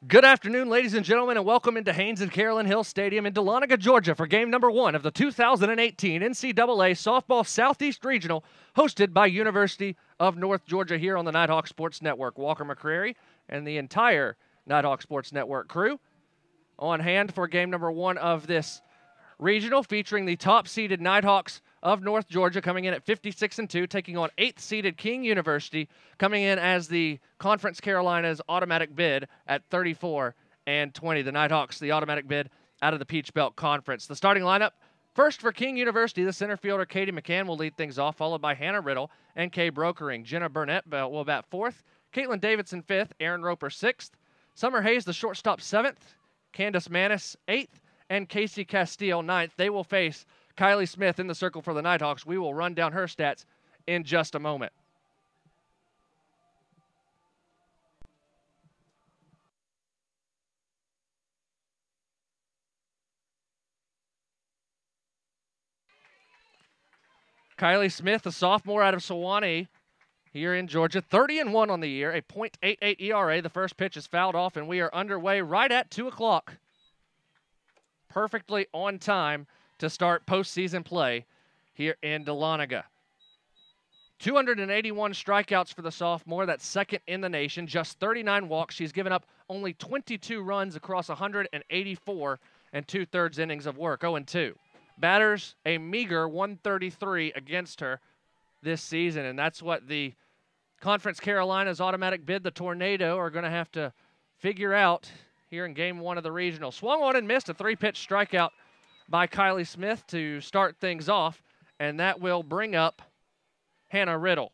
Good afternoon, ladies and gentlemen, and welcome into Haynes and Carolyn Hill Stadium in Dahlonega, Georgia for game number 1 of the 2018 NCAA Softball Southeast Regional, hosted by University of North Georgia here on the Nighthawks Sports Network. Walker McCrary and the entire Nighthawks Sports Network crew on hand for game number 1 of this regional, featuring the top-seeded Nighthawks of North Georgia coming in at 56-2, taking on 8th-seeded King University, coming in as the Conference Carolinas automatic bid at 34-20. The Nighthawks, the automatic bid out of the Peach Belt Conference. The starting lineup, first for King University, the center fielder Katie McCann will lead things off, followed by Hannah Riddle and Kay Brokering. Jenna Burnett will bat 4th, Caitlin Davidson 5th, Aaron Roper 6th, Summer Hayes, the shortstop 7th, Candace Manis 8th, and Casey Castile 9th. They will face Kylie Smith in the circle for the Nighthawks. We will run down her stats in just a moment. Kylie Smith, a sophomore out of Sewanee here in Georgia, 30-1 on the year, a .88 ERA. The first pitch is fouled off, and we are underway right at 2 o'clock. Perfectly on time to start postseason play here in Dahlonega. 281 strikeouts for the sophomore. That's second in the nation. Just 39 walks. She's given up only 22 runs across 184 and 2/3 innings of work. 0-2. Batters, a meager 133 against her this season, and that's what the Conference Carolinas automatic bid, the Tornado, are going to have to figure out here in game 1 of the regional. Swung on and missed, a 3-pitch strikeout by Kylie Smith to start things off, and that will bring up Hannah Riddle.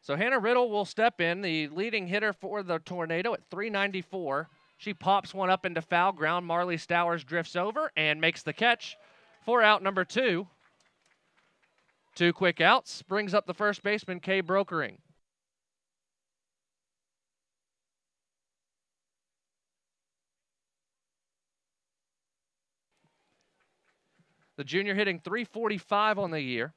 So Hannah Riddle will step in, the leading hitter for the Tornado at .394. She pops one up into foul ground. Marley Stowers drifts over and makes the catch for out number 2. 2 quick outs, brings up the first baseman, Kay Brokering. The junior hitting .345 on the year.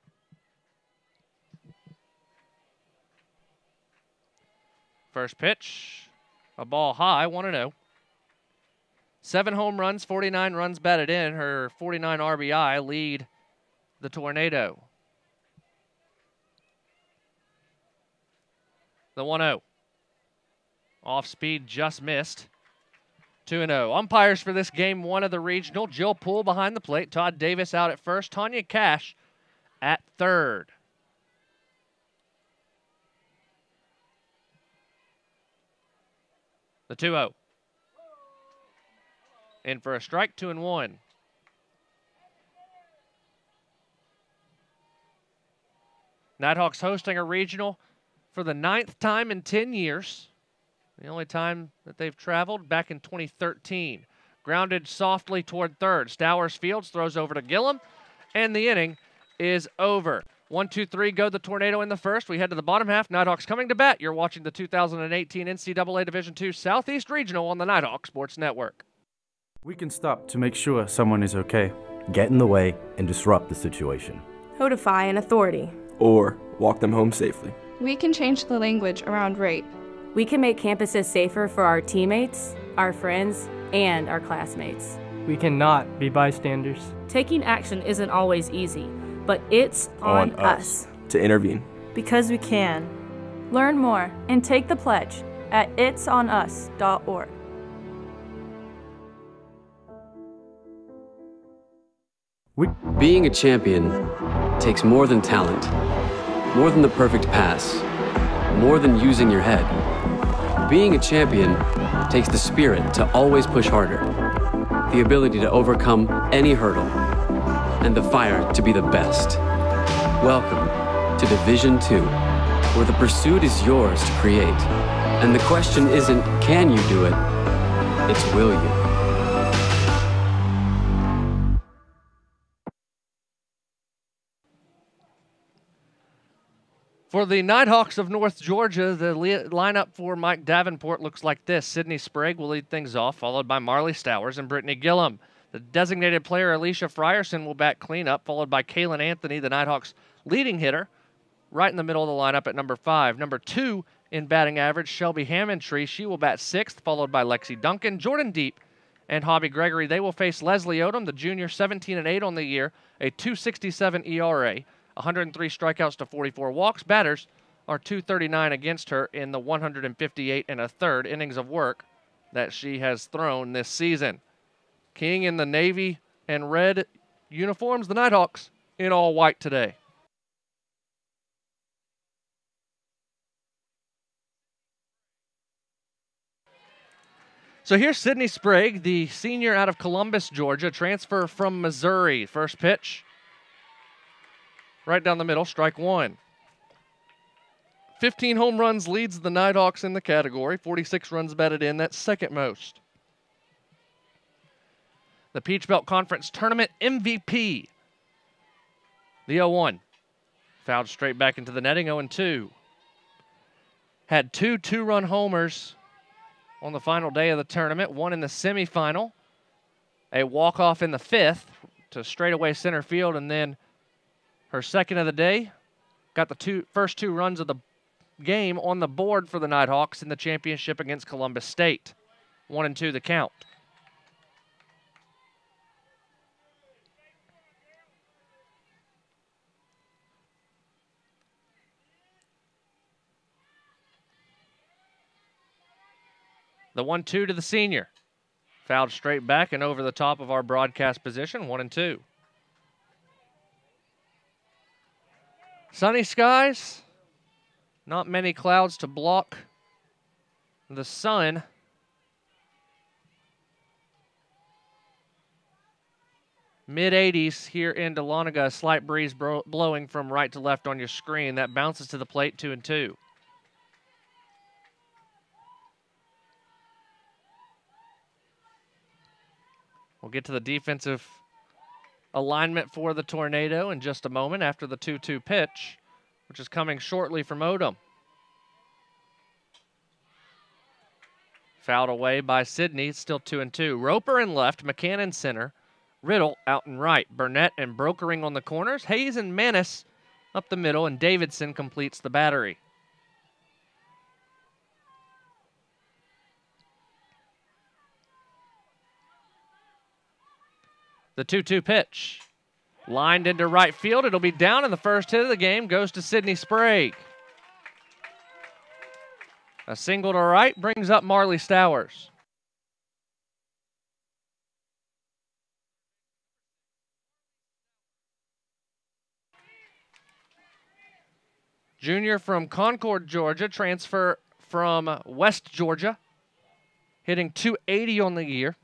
First pitch, a ball high, 1-0. 7 home runs, 49 runs batted in. Her 49 RBI lead the Tornado. The 1-0. Off speed, just missed. 2-0. Umpires for this game 1 of the regional: Jill Poole behind the plate, Todd Davis out at first, Tanya Cash at third. The 2-0. In for a strike, 2-1. Nighthawks hosting a regional for the 9th time in 10 years. The only time that they've traveled back in 2013. Grounded softly toward third. Stowers fields, throws over to Gillum, and the inning is over. 1-2-3 go the Tornado in the first. We head to the bottom half. Nighthawks coming to bat. You're watching the 2018 NCAA Division II Southeast Regional on the Nighthawks Sports Network. We can stop to make sure someone is okay. Get in the way and disrupt the situation. Notify an authority. Or walk them home safely. We can change the language around rape. We can make campuses safer for our teammates, our friends, and our classmates. We cannot be bystanders. Taking action isn't always easy, but it's on us to intervene. Because we can. Learn more and take the pledge at itsonus.org. Being a champion takes more than talent, more than the perfect pass, more than using your head. Being a champion takes the spirit to always push harder, the ability to overcome any hurdle, and the fire to be the best. Welcome to Division II, where the pursuit is yours to create. And the question isn't, can you do it? It's, will you? For the Nighthawks of North Georgia, the lineup for Mike Davenport looks like this. Sydney Sprague will lead things off, followed by Marley Stowers and Brittany Gillum. The designated player, Alicia Frierson, will bat cleanup, followed by Kaylin Anthony, the Nighthawks' leading hitter, right in the middle of the lineup at number 5. Number 2 in batting average, Shelby Hammondtree. She will bat 6th, followed by Lexi Duncan, Jordan Deep, and Hobby Gregory. They will face Leslie Odom, the junior, 17-8 on the year, a 2.67 ERA, 103 strikeouts to 44 walks. Batters are 239 against her in the 158 1/3 innings of work that she has thrown this season. King in the navy and red uniforms, the Nighthawks in all white today. So here's Sydney Sprague, the senior out of Columbus, Georgia, transfer from Missouri. First pitch, right down the middle, strike 1. 15 home runs leads the Nighthawks in the category, 46 runs batted in, that's second most. The Peach Belt Conference Tournament MVP. The 0-1. Fouled straight back into the netting, 0-2. Had 2 two-run homers on the final day of the tournament, one in the semifinal, a walk-off in the 5th to straightaway center field, and then her second of the day got the first two runs of the game on the board for the Nighthawks in the championship against Columbus State. 1-2 the count. The 1-2 to the senior. Fouled straight back and over the top of our broadcast position, 1-2. Sunny skies. Not many clouds to block the sun. Mid-80s here in Dahlonega. A slight breeze blowing from right to left on your screen. That bounces to the plate, 2-2. We'll get to the defensive alignment for the Tornado in just a moment after the 2-2 pitch, which is coming shortly from Odom. Fouled away by Sydney. It's still 2-2. Roper in left, McCann in center, Riddle out and right, Burnett and Brokering on the corners, Hayes and Manis up the middle, and Davidson completes the battery. The 2-2 pitch. Lined into right field. It'll be down, and the first hit of the game goes to Sydney Sprague. A single to right brings up Marley Stowers. Junior from Concord, Georgia, transfer from West Georgia, hitting .280 on the year.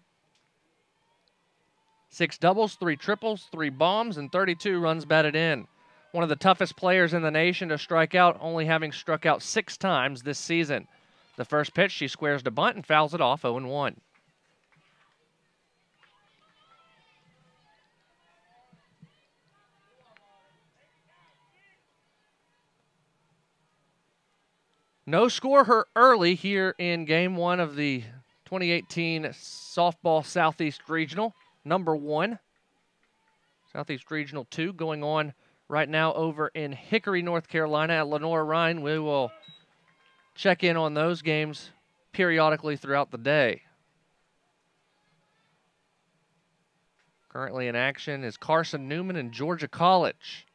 6 doubles, 3 triples, 3 bombs, and 32 runs batted in. One of the toughest players in the nation to strike out, only having struck out 6 times this season. The first pitch, she squares to bunt and fouls it off, 0-1. No score early here in Game 1 of the 2018 Softball Southeast Regional. Number 1, Southeast Regional 2, going on right now over in Hickory, North Carolina at Lenore Rhine. We will check in on those games periodically throughout the day. Currently in action is Carson Newman and Georgia College.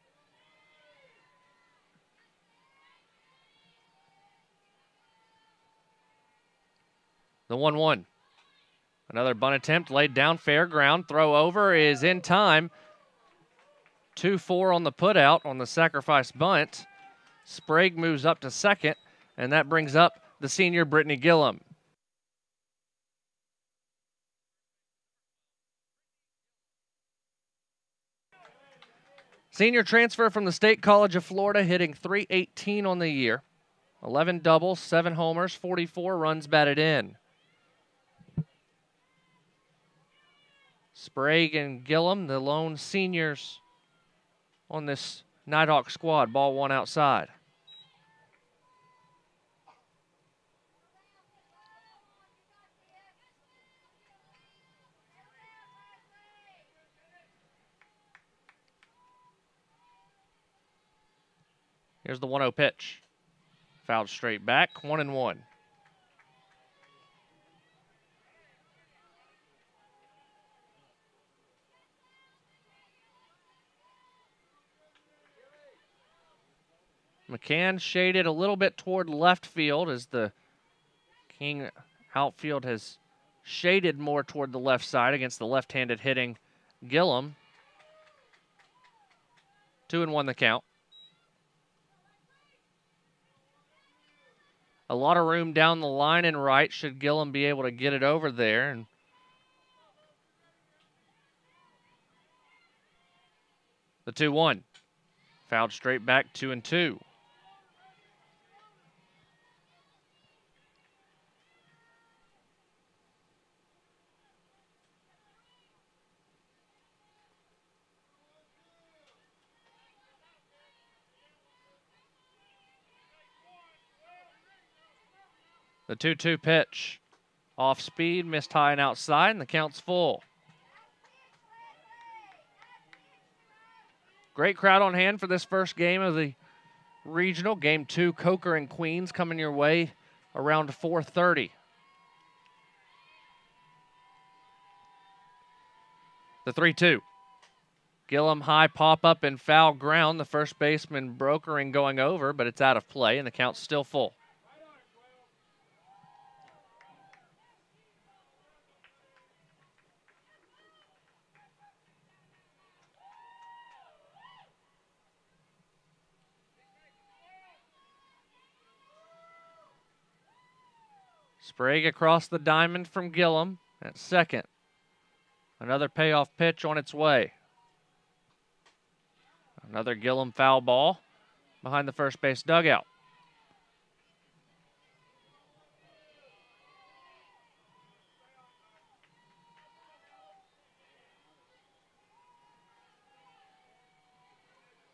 The 1-1. Another bunt attempt laid down, fair ground. Throw over is in time. 2-4 on the putout on the sacrifice bunt. Sprague moves up to second, and that brings up the senior Brittany Gillum. Senior transfer from the State College of Florida, hitting .318 on the year. 11 doubles, 7 homers, 44 runs batted in. Sprague and Gillum, the lone seniors on this Nighthawk squad. Ball 1 outside. Here's the 1-0 pitch. Fouled straight back, 1-1. McCann shaded a little bit toward left field as the King outfield has shaded more toward the left side against the left-handed hitting Gillum. 2-1 the count. A lot of room down the line and right should Gillum be able to get it over there. And the 2-1. Fouled straight back, 2-2. The 2-2 pitch. Off speed, missed high and outside, and the count's full. Great crowd on hand for this first game of the regional. Game 2, Coker and Queens coming your way around 4:30. The 3-2. Gillum high pop up and foul ground. The first baseman brokering going over, but it's out of play, and the count's still full. Sprague across the diamond from Gillum at second. Another payoff pitch on its way. Another Gillum foul ball behind the first base dugout.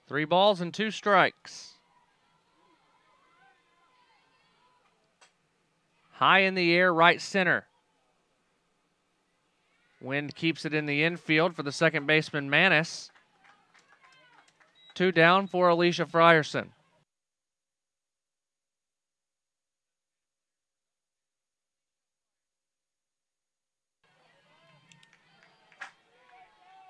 Three balls and 2 strikes. High in the air, right center. Wind keeps it in the infield for the second baseman, Manis. 2 down for Alicia Frierson.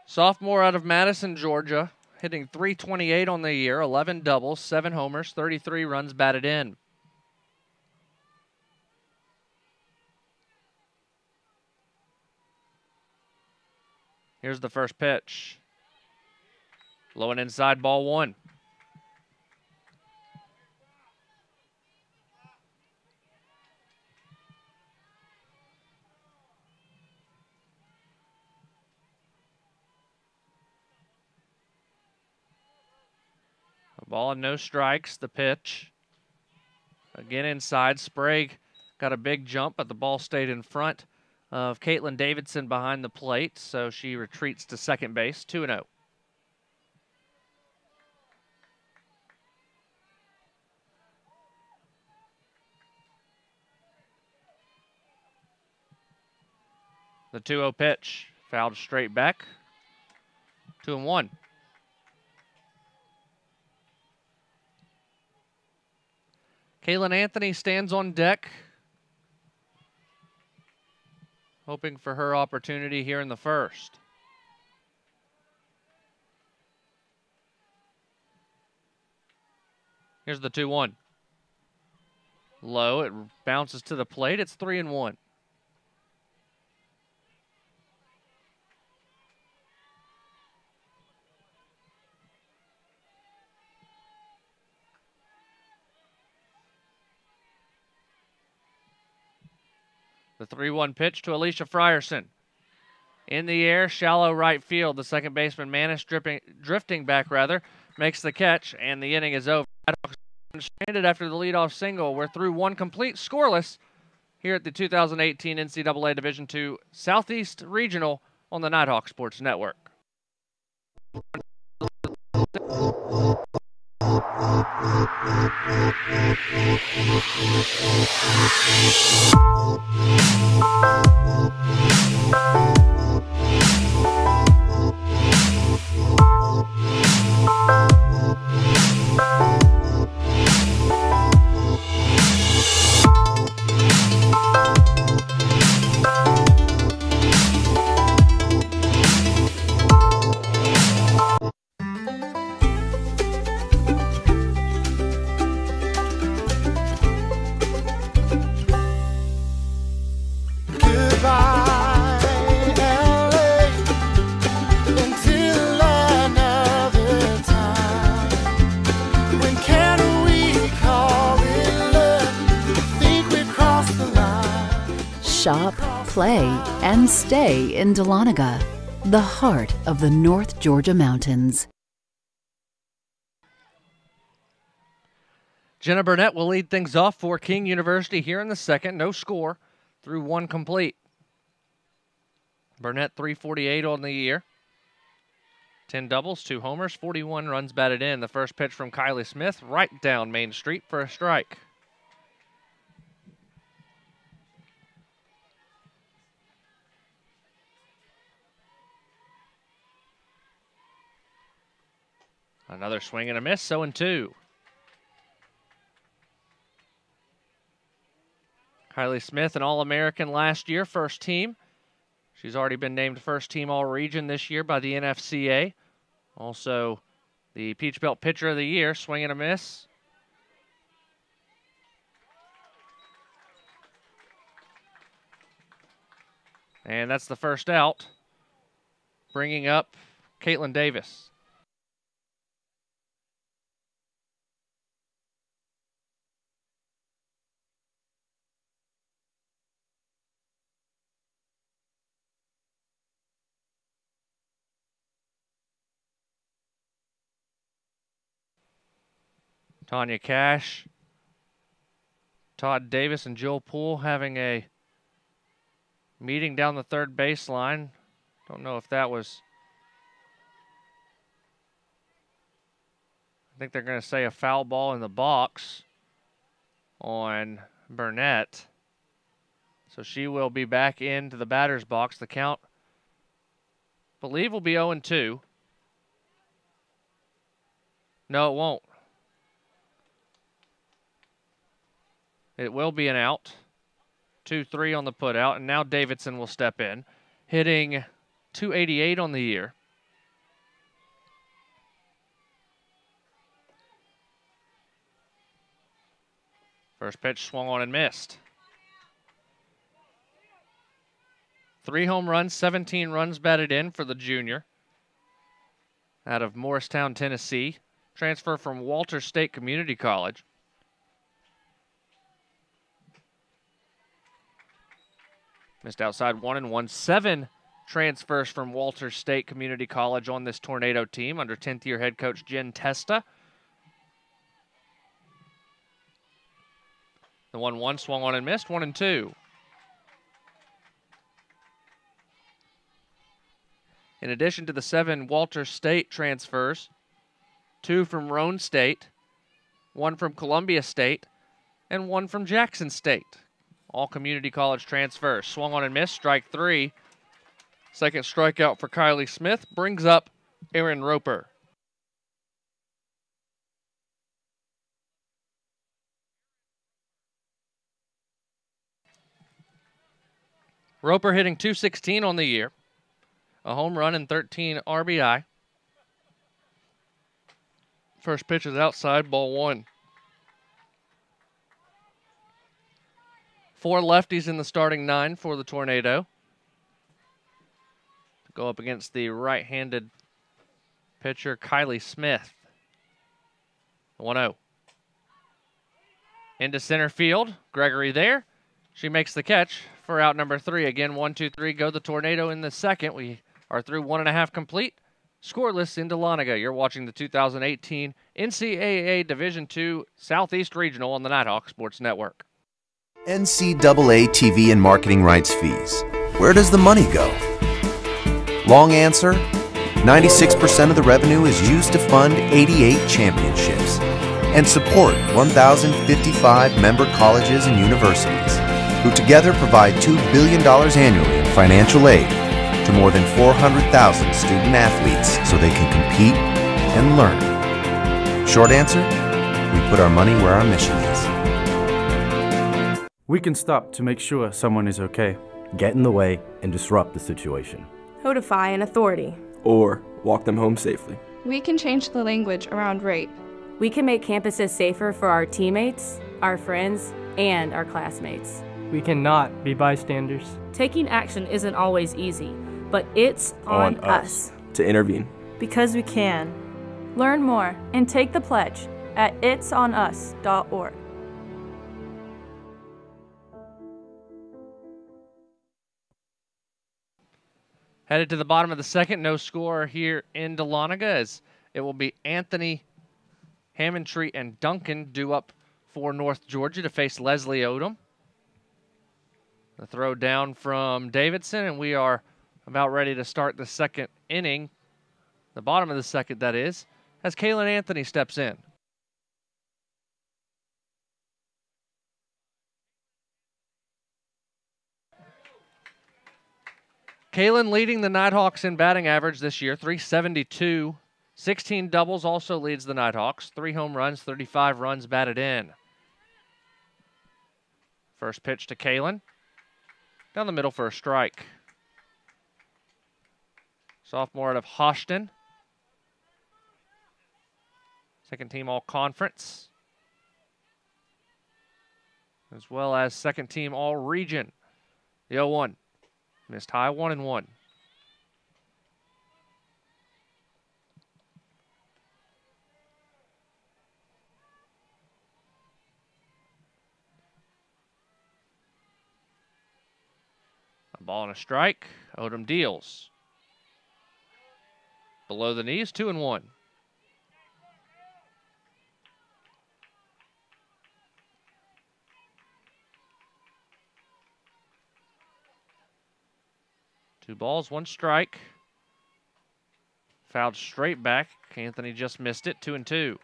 Sophomore out of Madison, Georgia, hitting .328 on the year, 11 doubles, 7 homers, 33 runs batted in. Here's the first pitch. Low and inside, ball 1. A ball and no strikes, the pitch. Again inside, Sprague got a big jump, but the ball stayed in front of Caitlin Davidson behind the plate, so she retreats to second base, 2-0. The 2-0 pitch, fouled straight back, 2-1. Kaylin Anthony stands on deck, hoping for her opportunity here in the first. Here's the 2-1. Low, it bounces to the plate. It's 3-1. The 3-1 pitch to Alicia Frierson. In the air, shallow right field. The second baseman, Manis, drifting back, makes the catch, and the inning is over. Stranded after the leadoff single. We're through one complete scoreless here at the 2018 NCAA Division II Southeast Regional on the Nighthawks Sports Network. play, and stay in Dahlonega, the heart of the North Georgia mountains. Jenna Burnett will lead things off for King University here in the second. No score through one complete. Burnett 348 on the year. 10 doubles, 2 homers, 41 runs batted in. The first pitch from Kylie Smith right down Main Street for a strike. Another swing and a miss, 0-2. Kylie Smith, an All-American last year, first team. She's already been named first team All-Region this year by the NFCA. Also, the Peach Belt Pitcher of the Year, swing and a miss. And that's the first out, bringing up Caitlin Davis. Tanya Cash, Todd Davis, and Jill Poole having a meeting down the third baseline. Don't know if that was... I think they're going to say a foul ball in the box on Burnett. So she will be back into the batter's box. The count, I believe, will be 0-2. No, it won't. It will be an out. 2-3 on the putout, and now Davidson will step in, hitting .288 on the year. First pitch swung on and missed. 3 home runs, 17 runs batted in for the junior out of Morristown, Tennessee. Transfer from Walters State Community College. Missed outside 1-1. 7 transfers from Walters State Community College on this Tornado team under 10th year head coach Jen Testa. The 1-1 swung on and missed. 1-2. In addition to the 7 Walters State transfers, 2 from Roane State, 1 from Columbia State, and 1 from Jackson State. All community college transfers. Swung on and missed, strike 3. Second strikeout for Kylie Smith brings up Erin Roper. Roper hitting .216 on the year. A home run and 13 RBI. First pitch is outside, ball 1. 4 lefties in the starting 9 for the Tornado. To go up against the right-handed pitcher, Kylie Smith. 1-0. Into center field. Gregory there. She makes the catch for out number 3. Again, 1-2-3 go the Tornado in the second. We are through 1.5 complete. Scoreless in Dahlonega. You're watching the 2018 NCAA Division II Southeast Regional on the Nighthawks Sports Network. NCAA TV and marketing rights fees. Where does the money go? Long answer, 96% of the revenue is used to fund 88 championships and support 1,055 member colleges and universities, who together provide $2 billion annually in financial aid to more than 400,000 student athletes so they can compete and learn. Short answer, we put our money where our mission is. We can stop to make sure someone is okay. Get in the way and disrupt the situation. Notify an authority. Or walk them home safely. We can change the language around rape. We can make campuses safer for our teammates, our friends, and our classmates. We cannot be bystanders. Taking action isn't always easy, but it's on us to intervene. Because we can. Learn more and take the pledge at itsonus.org. Headed to the bottom of the second, no score here in Dahlonega, as it will be Anthony, Hammondtree, and Duncan due up for North Georgia to face Leslie Odom. The throw down from Davidson, and we are about ready to start the second inning, the bottom of the second, that is, as Kalen Anthony steps in. Kalen leading the Nighthawks in batting average this year, .372. 16 doubles, also leads the Nighthawks. 3 home runs, 35 runs batted in. First pitch to Kalen. Down the middle for a strike. Sophomore out of Hoshton. Second team All-Conference, as well as second team All-Region. The 0-1. Missed high, 1-1. A ball and a strike. Odom deals. Below the knees, 2-1. Two balls, one strike. Fouled straight back. Anthony just missed it, 2-2.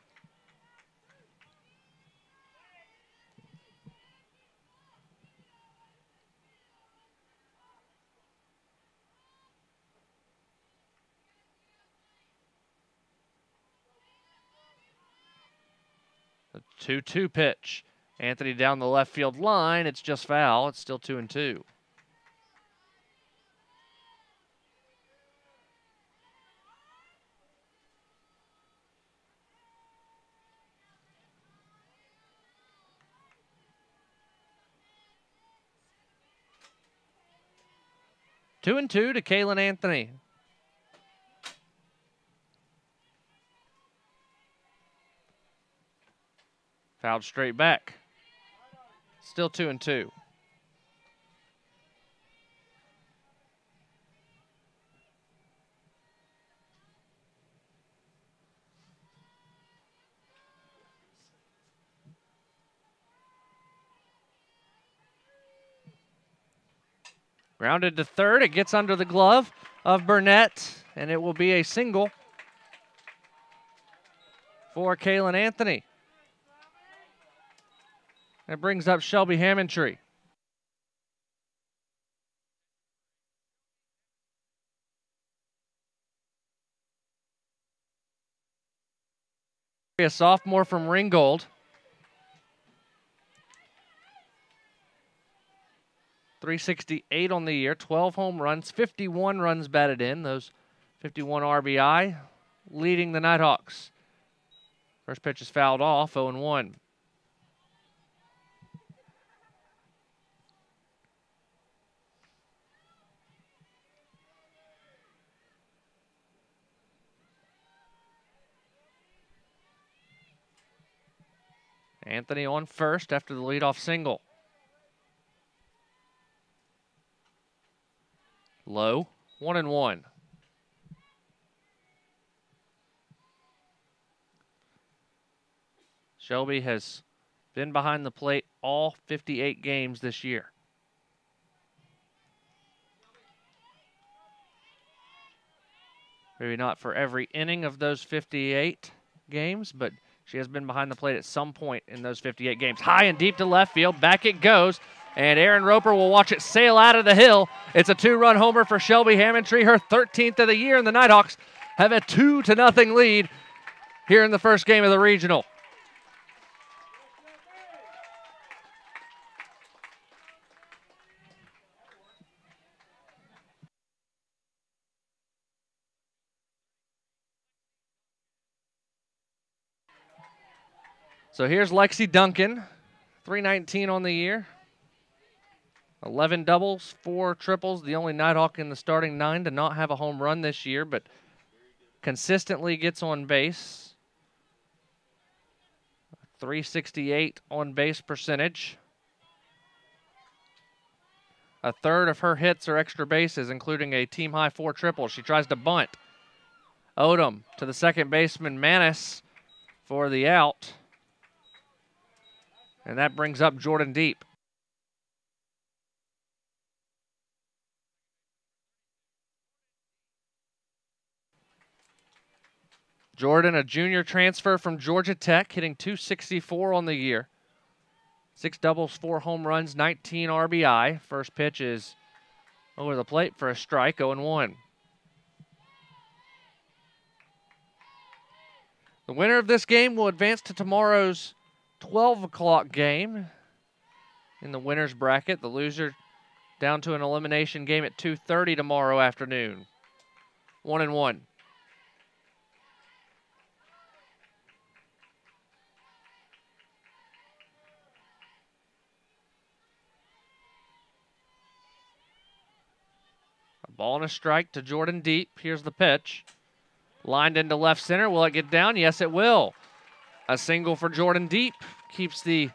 The 2-2 pitch. Anthony down the left field line. It's just foul. It's still 2-2. Two and two to Kalen Anthony. Fouled straight back. Still 2-2. Grounded to third. It gets under the glove of Burnett, and it will be a single for Kalen Anthony. That brings up Shelby Hammondtree. A sophomore from Ringgold. .368 on the year, 12 home runs, 51 runs batted in, those 51 RBI, leading the Nighthawks. First pitch is fouled off, 0-1. Anthony on first after the leadoff single. Low, 1-1. Shelby has been behind the plate all 58 games this year. Maybe not for every inning of those 58 games, but she has been behind the plate at some point in those 58 games. High and deep to left field. Back it goes. And Aaron Roper will watch it sail out of the hill. It's a 2-run homer for Shelby Hammondtree, her 13th of the year, and the Nighthawks have a 2-0 lead here in the first game of the regional. So here's Lexi Duncan, .319 on the year. 11 doubles, 4 triples, the only Nighthawk in the starting 9 to not have a home run this year, but consistently gets on base. .368 on base percentage. A third of her hits are extra bases, including a team-high 4 triples. She tries to bunt. Odom to the second baseman, Manis, for the out. And that brings up Jordan Deep. Jordan, a junior transfer from Georgia Tech, hitting .264 on the year. 6 doubles, 4 home runs, 19 RBI. First pitch is over the plate for a strike, 0-1. The winner of this game will advance to tomorrow's 12 o'clock game in the winner's bracket. The loser down to an elimination game at 2:30 tomorrow afternoon. 1-1. A ball and a strike to Jordan Deep. Here's the pitch. Lined into left center. Will it get down? Yes, it will. A single for Jordan Deep keeps the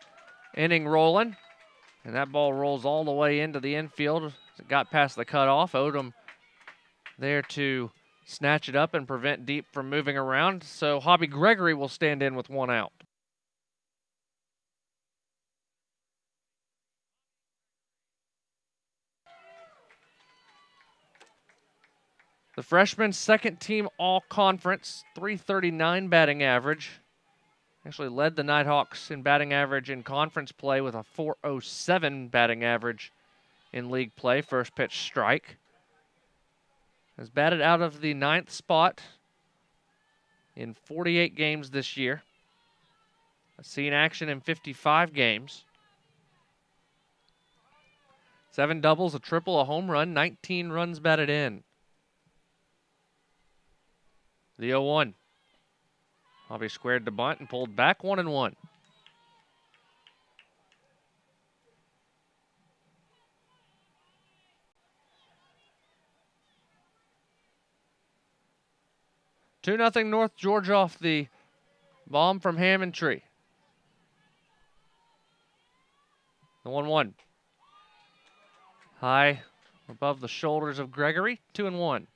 inning rolling. And that ball rolls all the way into the infield as it got past the cutoff. Odom there to snatch it up and prevent Deep from moving around. So Hobby Gregory will stand in with 1 out. The freshman's second team all-conference, .339 batting average. Actually led the Nighthawks in batting average in conference play with a .407 batting average in league play. First pitch strike. Has batted out of the 9th spot in 48 games this year. Has seen action in 55 games. 7 doubles, a triple, a home run, 19 runs batted in. The 0-1. Hobby squared to bunt and pulled back, 1-1. Two 2-0 North Georgia off the bomb from Hammond Tree. The 1-1. High above the shoulders of Gregory, 2-1.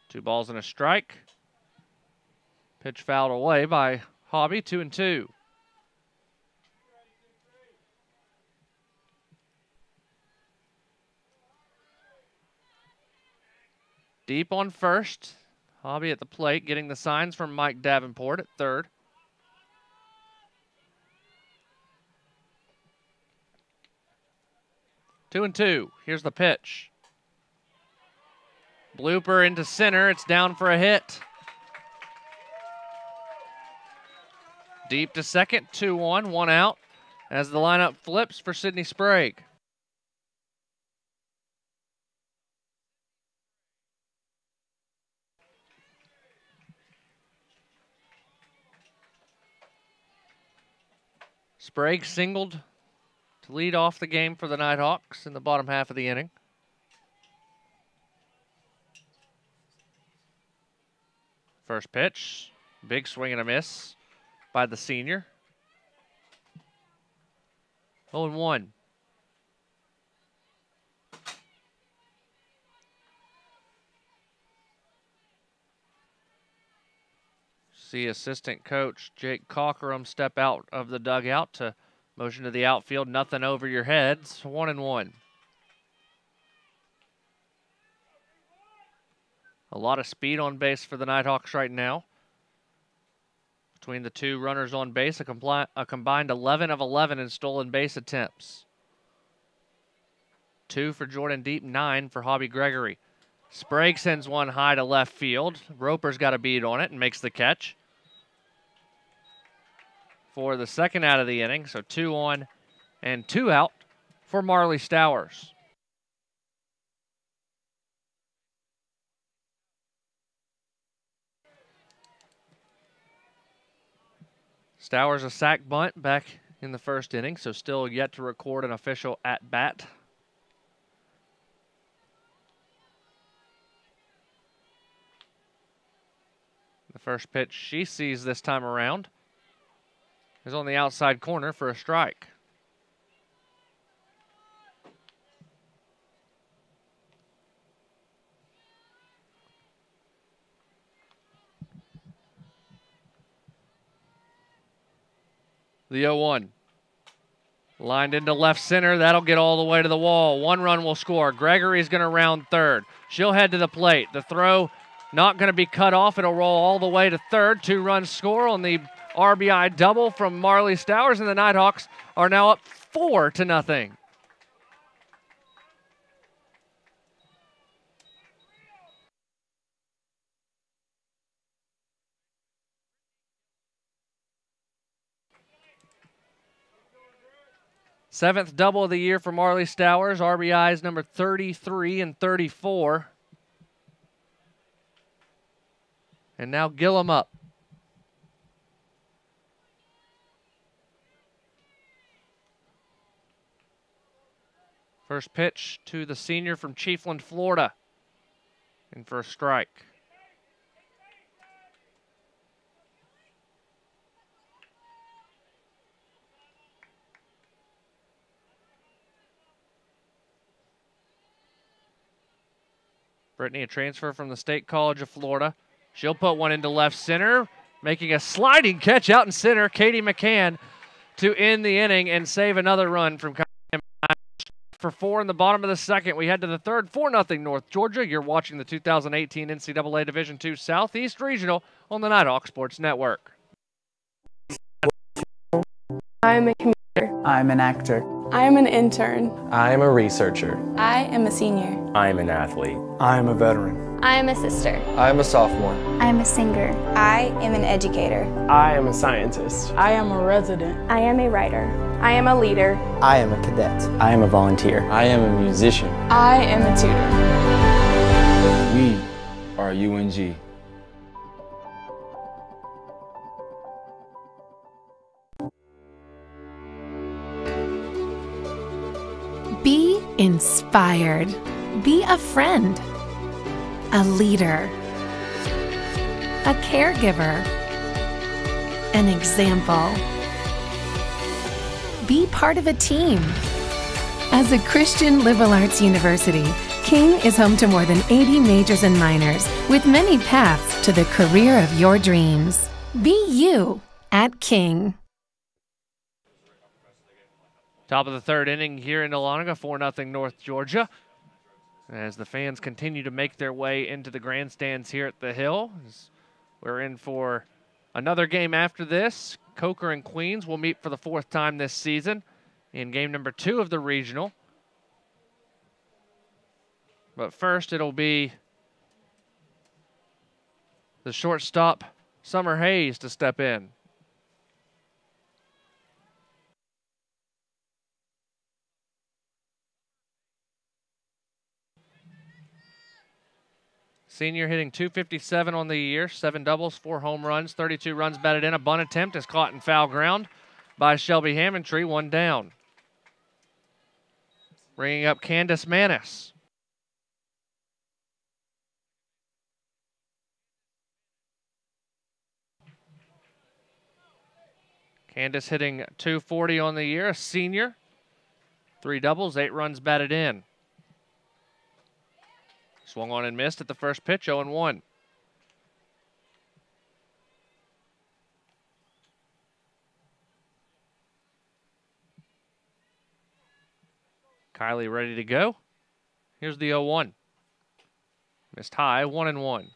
Two balls and a strike. Pitch fouled away by Hobby, 2-2. Deep on first. Hobby at the plate, getting the signs from Mike Davenport at third. Two and two. Here's the pitch. Blooper into center. It's down for a hit. Deep to second. 2-1. 1 out as the lineup flips for Sydney Sprague. Sprague singled to lead off the game for the Nighthawks in the bottom half of the inning. First pitch, big swing and a miss by the senior. 0-1. See assistant coach Jake Cockerham step out of the dugout to motion to the outfield. Nothing over your heads. 1-1. A lot of speed on base for the Nighthawks right now. Between the two runners on base, a combined 11 of 11 in stolen base attempts. 2 for Jordan Deep, 9 for Hobby Gregory. Sprague sends one high to left field. Roper's got a bead on it and makes the catch for the second out of the inning. So 2 on and 2 out for Marley Stowers. Stowers a sac bunt back in the first inning, so still yet to record an official at-bat. The first pitch she sees this time around is on the outside corner for a strike. The 0-1. Lined into left center. That'll get all the way to the wall. 1 run will score. Gregory's going to round third. She'll head to the plate. The throw not going to be cut off. It'll roll all the way to third. 2 runs score on the RBI double from Marley Stowers, and the Nighthawks are now up 4-0. Seventh double of the year for Marley Stowers. RBIs number 33 and 34. And now Gillum up. First pitch to the senior from Chiefland, Florida. In for a strike. Brittany, a transfer from the State College of Florida. She'll put one into left center, making a sliding catch out in center. Katie McCann to end the inning and save another run from for 4 in the bottom of the second. We head to the third, 4-0 North Georgia. You're watching the 2018 NCAA Division II Southeast Regional on the Nighthawk Sports Network. I'm a commuter. I'm an actor. I am an intern. I am a researcher. I am a senior. I am an athlete. I am a veteran. I am a sister. I am a sophomore. I am a singer. I am an educator. I am a scientist. I am a resident. I am a writer. I am a leader. I am a cadet. I am a volunteer. I am a musician. I am a tutor. We are UNG. Be inspired. Be a friend, a leader, a caregiver, an example. Be part of a team. As a Christian liberal arts university, King is home to more than 80 majors and minors with many paths to the career of your dreams. Be you at King. Top of the third inning here in Dahlonega, 4-0 North Georgia. As the fans continue to make their way into the grandstands here at the Hill. We're in for another game after this. Coker and Queens will meet for the 4th time this season in game number 2 of the regional. But first it'll be the shortstop, Summer Hayes, to step in. Senior hitting .257 on the year, 7 doubles, 4 home runs, 32 runs batted in. A bunt attempt is caught in foul ground by Shelby Hammondtree, 1 down. Bringing up Candace Manis. Candace hitting .240 on the year, a senior. 3 doubles, 8 runs batted in. Swung on and missed at the first pitch, 0-1. Kylie ready to go. Here's the 0-1. Missed high, 1-1.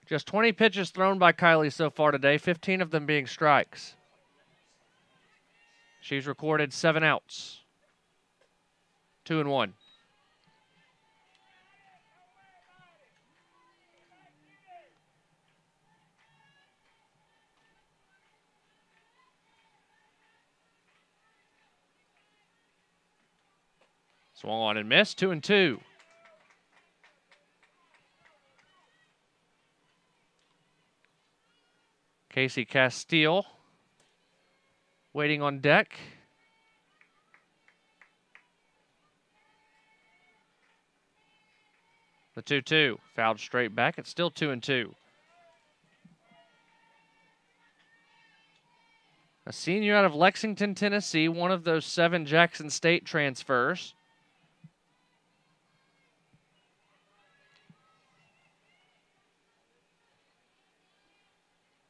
Just 20 pitches thrown by Kylie so far today, 15 of them being strikes. She's recorded 7 outs. 2-1. Swung on and missed, 2-2. Casey Castile waiting on deck. The 2-2. Fouled straight back. It's still 2-2. A senior out of Lexington, Tennessee, one of those 7 Jackson State transfers.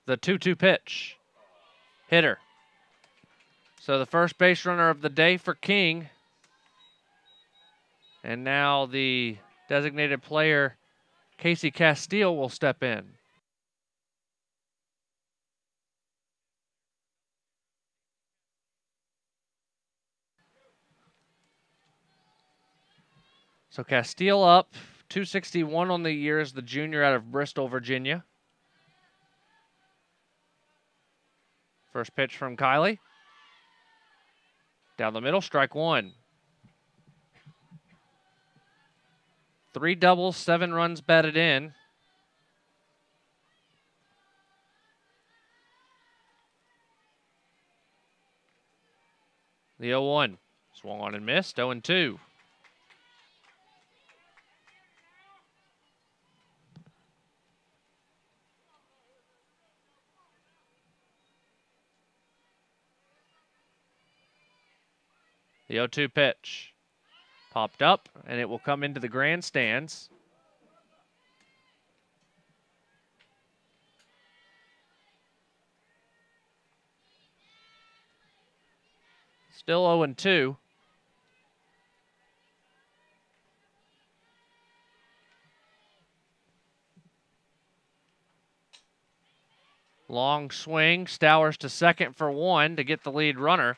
The 2-2 pitch. Hitter. So the first base runner of the day for King. And now the designated player, Casey Castile, will step in. So Castile up, 261 on the year as the junior out of Bristol, Virginia. First pitch from Kylie. Down the middle, strike one. 3 doubles, 7 runs batted in. The 0-1. Swung on and missed, 0-2. The 0-2 pitch. Popped up, and it will come into the grandstands. Still 0-2. Long swing. Stowers to second for 1 to get the lead runner.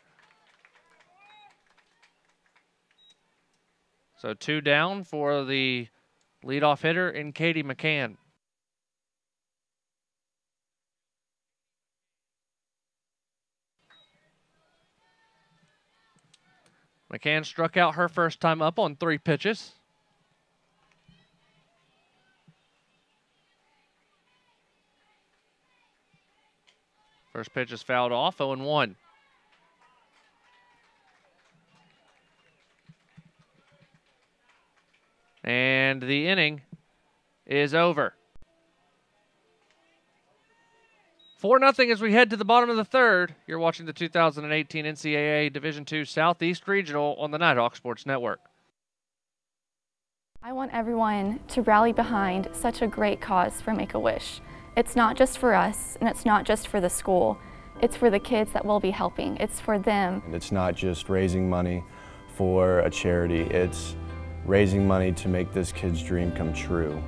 So 2 down for the leadoff hitter in Katie McCann. McCann struck out her first time up on 3 pitches. First pitch is fouled off, 0-1. And the inning is over. 4-0 as we head to the bottom of the third. You're watching the 2018 NCAA Division II Southeast Regional on the Nighthawks Sports Network. I want everyone to rally behind such a great cause for Make-A-Wish. It's not just for us, and it's not just for the school. It's for the kids that we'll be helping. It's for them. And it's not just raising money for a charity. It's raising money to make this kid's dream come true.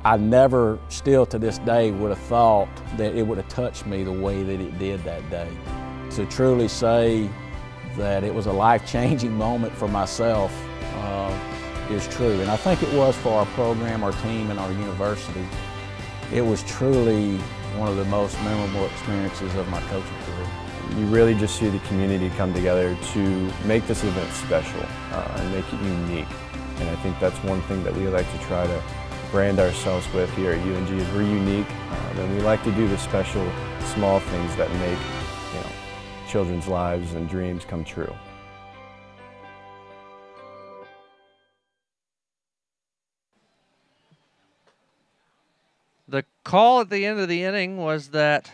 I never, still to this day, would have thought that it would have touched me the way that it did that day. To truly say that it was a life-changing moment for myself is true. And I think it was for our program, our team, and our university. It was truly one of the most memorable experiences of my coaching career. You really just see the community come together to make this event special and make it unique. And I think that's one thing that we like to try to brand ourselves with here at UNG is we're unique, and we like to do the special, small things that make children's lives and dreams come true. The call at the end of the inning was that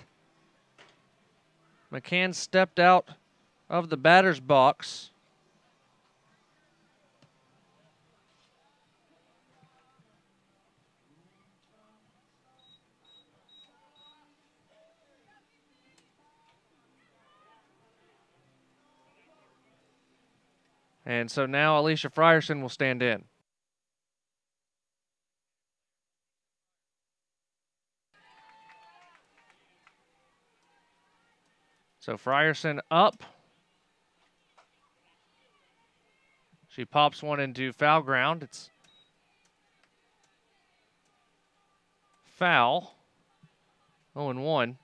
McCann stepped out of the batter's box. And so now Alicia Frierson will stand in. So Frierson up. She pops one into foul ground. It's foul. 0-1.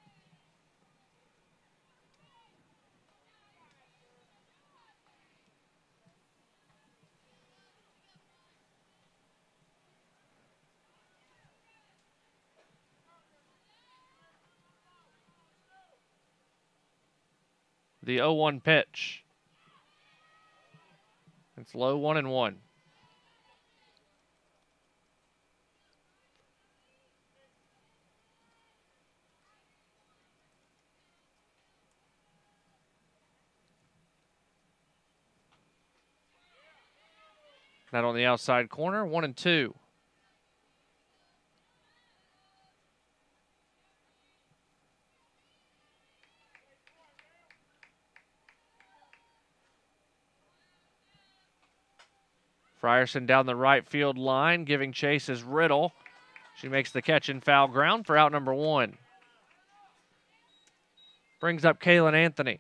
The 0-1 pitch. It's low, 1-1. That on the outside corner, 1-2. Frierson down the right field line, giving chase is Riddle. She makes the catch in foul ground for out number 1. Brings up Kaylin Anthony.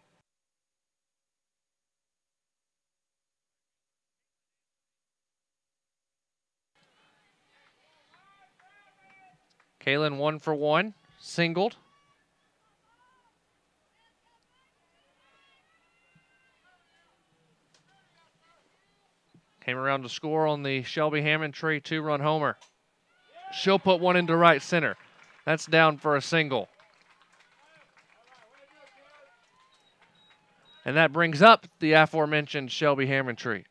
Kaylin 1 for 1, singled. Came around to score on the Shelby Hammondtree 2-run homer. She'll put one into right center. That's down for a single. And that brings up the aforementioned Shelby Hammondtree.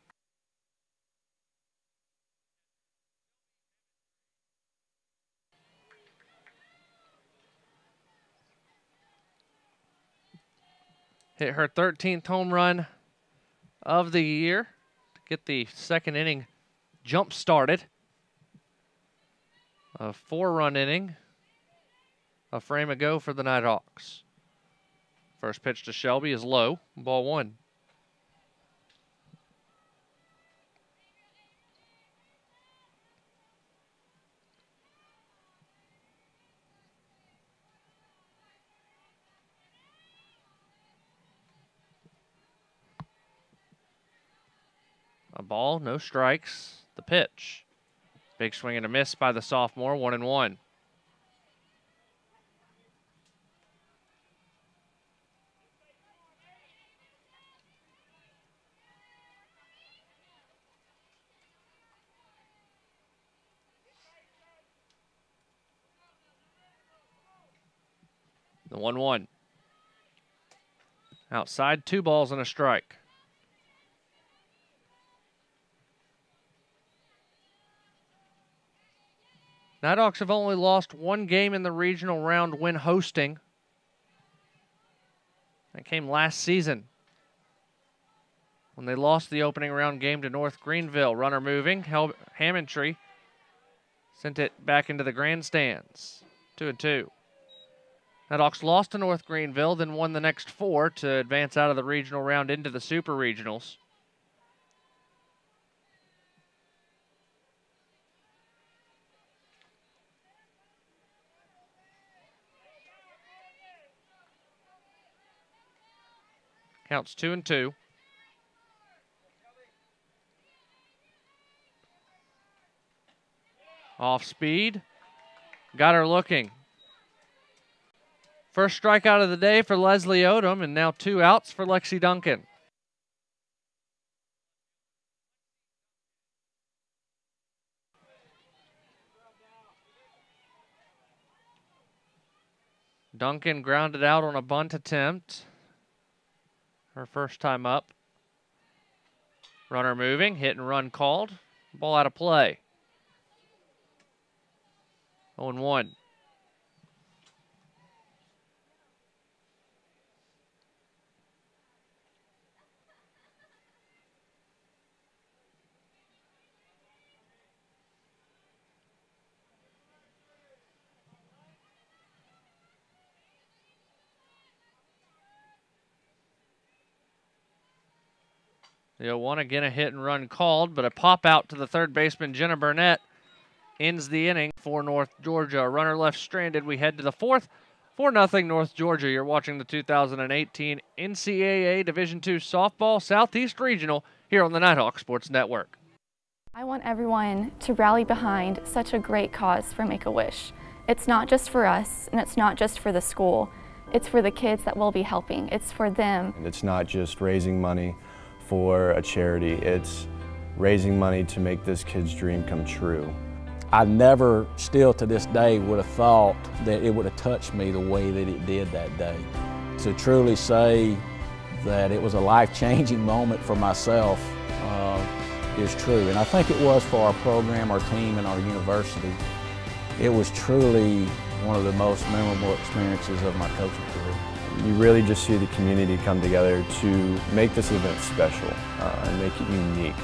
Hit her 13th home run of the year to get the second inning jump started. A 4-run inning a frame ago for the Nighthawks. First pitch to Shelby is low, ball 1. A ball, no strikes. The pitch. Big swing and a miss by the sophomore, 1-1. The 1-1. Outside, 2 balls and a strike. Nighthawks have only lost 1 game in the regional round when hosting. That came last season when they lost the opening round game to North Greenville. Runner moving, Hammondtree sent it back into the grandstands. 2-2. Nighthawks lost to North Greenville, then won the next 4 to advance out of the regional round into the Super Regionals. Counts 2-2. Off speed. Got her looking. First strikeout of the day for Leslie Odom, and now 2 outs for Lexi Duncan. Duncan grounded out on a bunt attempt. Her first time up. Runner moving, hit and run called. Ball out of play. 0-1. The 0-1, again a hit and run called, but a pop out to the third baseman, Jenna Burnett, ends the inning for North Georgia. A runner left stranded. We head to the 4th. 4-0 North Georgia. You're watching the 2018 NCAA Division II Softball Southeast Regional here on the Nighthawks Sports Network. I want everyone to rally behind such a great cause for Make-A-Wish. It's not just for us, and it's not just for the school. It's for the kids that we'll be helping. It's for them. And it's not just raising money for a charity, it's raising money to make this kid's dream come true. I never, still to this day, would have thought that it would have touched me the way that it did that day. To truly say that it was a life-changing moment for myself is true. And I think it was for our program, our team, and our university. It was truly one of the most memorable experiences of my coaching career. You really just see the community come together to make this event special and make it unique.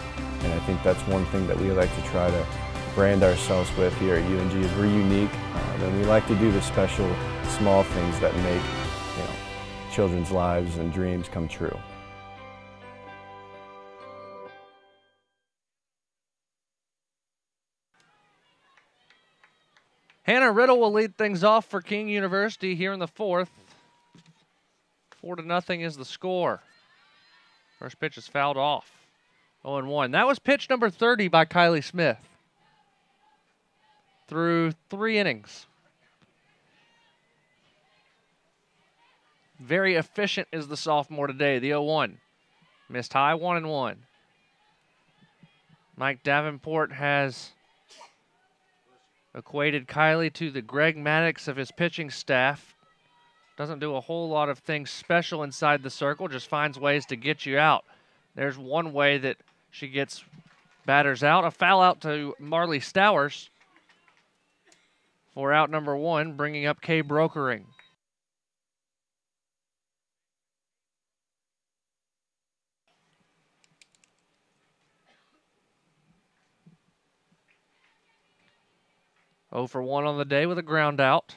And I think that's one thing that we like to try to brand ourselves with here at UNG is we're unique, and we like to do the special, small things that make children's lives and dreams come true. Hannah Riddle will lead things off for King University here in the fourth. 4-0 is the score. First pitch is fouled off. 0-1. That was pitch number 30 by Kylie Smith. Through 3 innings. Very efficient is the sophomore today. The 0-1. Missed high, 1-1. Mike Davenport has equated Kylie to the Greg Maddox of his pitching staff. Doesn't do a whole lot of things special inside the circle, just finds ways to get you out. There's one way that she gets batters out. A foul out to Marley Stowers for out number 1, bringing up Kay Brokering. Oh for 1 on the day with a ground out.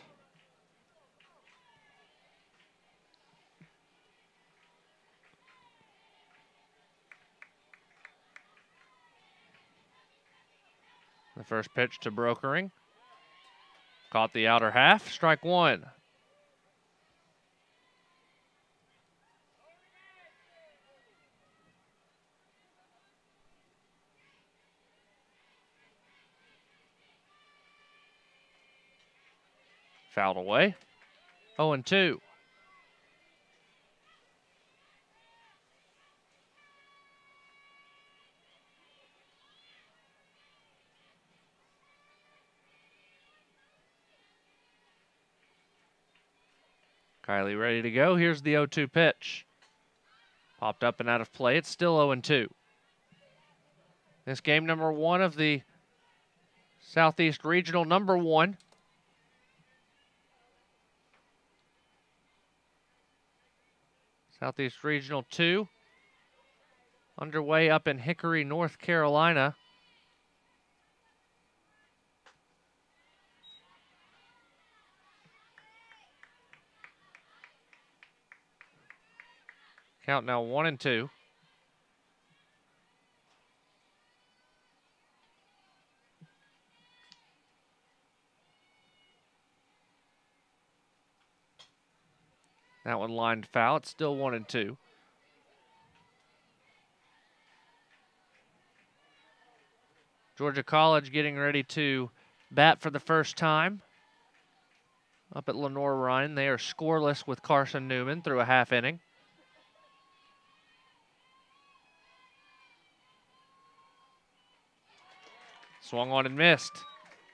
The first pitch to Brokering. Caught the outer half, strike 1. Fouled away. 0-2. Kylie ready to go. Here's the 0-2 pitch. Popped up and out of play. It's still 0-2. This game number 1 of the Southeast Regional number 1. Southeast Regional 2. Underway up in Hickory, North Carolina. Count now 1-2. That one lined foul. It's still 1-2. Georgia College getting ready to bat for the first time. Up at Lenore Ryan, they are scoreless with Carson Newman through a half inning. Swung on and missed.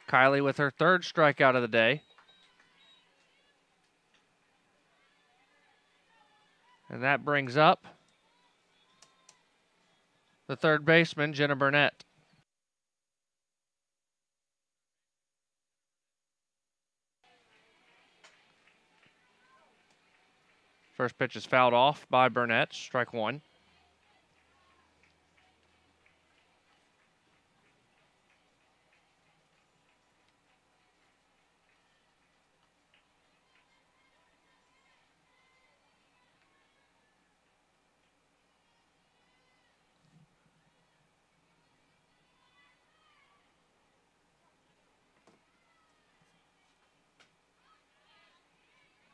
Kylie with her 3rd strikeout of the day. And that brings up the 3rd baseman, Jenna Burnett. First pitch is fouled off by Burnett, strike 1.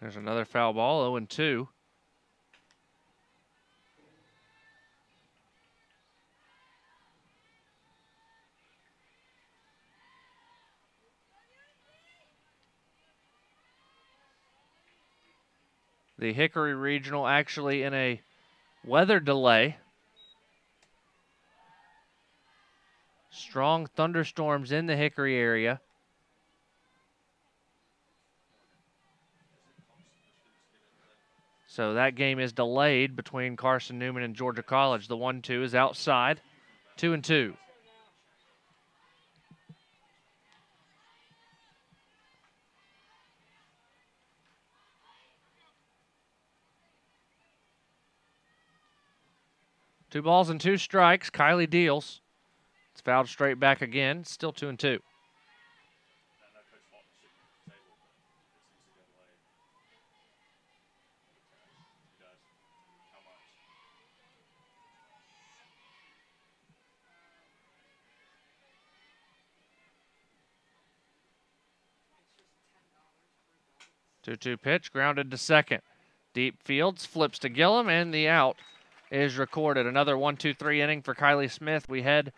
There's another foul ball, 0-2. The Hickory Regional actually in a weather delay. Strong thunderstorms in the Hickory area. So that game is delayed between Carson Newman and Georgia College. The 1-2 is outside, 2-2. Two balls and 2 strikes. Kylie deals. It's fouled straight back again. Still 2-2. Two-two pitch, grounded to second. Deep fields, flips to Gillum, and the out is recorded. Another 1-2-3 inning for Kylie Smith. We head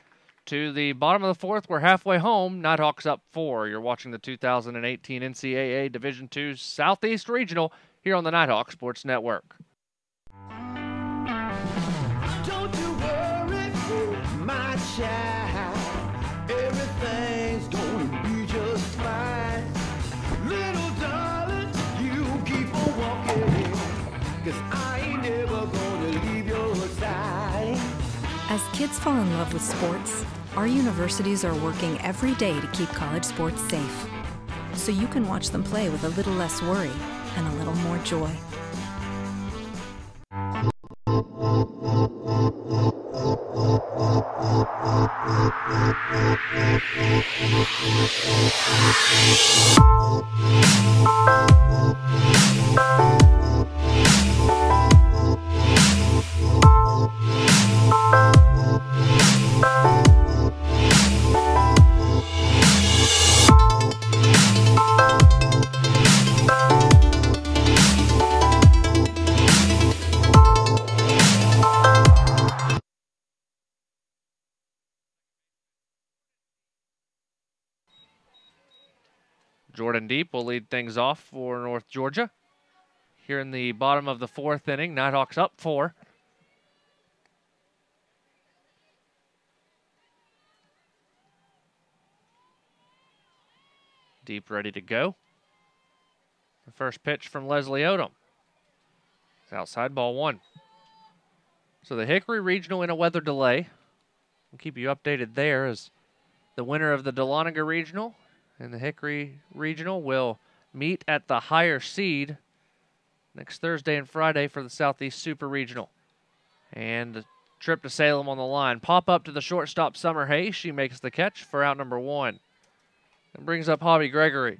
to the bottom of the fourth. We're halfway home. Nighthawks up 4. You're watching the 2018 NCAA Division II Southeast Regional here on the Nighthawk Sports Network. Don't you worry, my child. Everything's gonna be just fine. Little darling, you keep on walking, 'cause I ain't never gonna leave your side. As kids fall in love with sports, our universities are working every day to keep college sports safe, so you can watch them play with a little less worry and a little more joy. Jordan Deep will lead things off for North Georgia. Here in the bottom of the fourth inning, Nighthawks up 4. Deep ready to go. The first pitch from Leslie Odom. It's outside, ball 1. So the Hickory Regional in a weather delay. We'll keep you updated there as the winner of the Dahlonega Regional and the Hickory Regional will meet at the higher seed next Thursday and Friday for the Southeast Super Regional. And the trip to Salem on the line. Pop up to the shortstop, Summer Hayes. She makes the catch for out number 1. And brings up Hobby Gregory.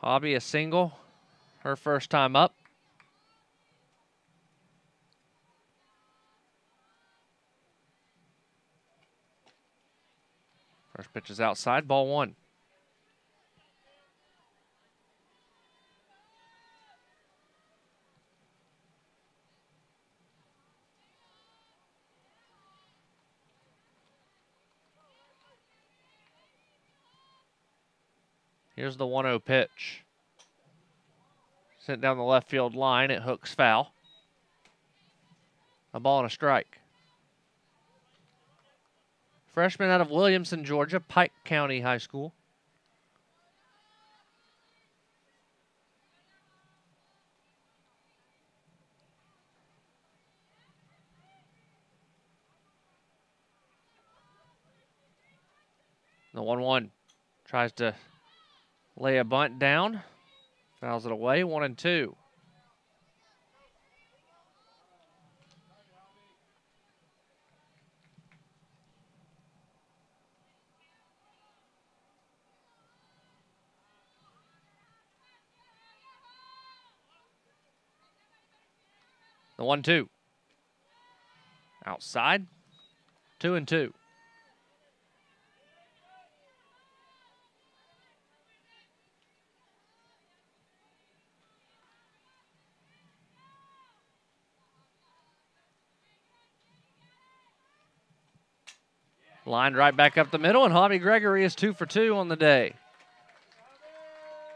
Hobby a single, her first time up. First pitch is outside, ball 1. Here's the 1-0 pitch. Sent down the left field line. It hooks foul. A ball and a strike. Freshman out of Williamson, Georgia, Pike County High School. The 1-1 tries to lay a bunt down, fouls it away, 1-2. The 1-2. Outside, 2-2. Lined right back up the middle, and Hobby Gregory is 2 for 2 on the day.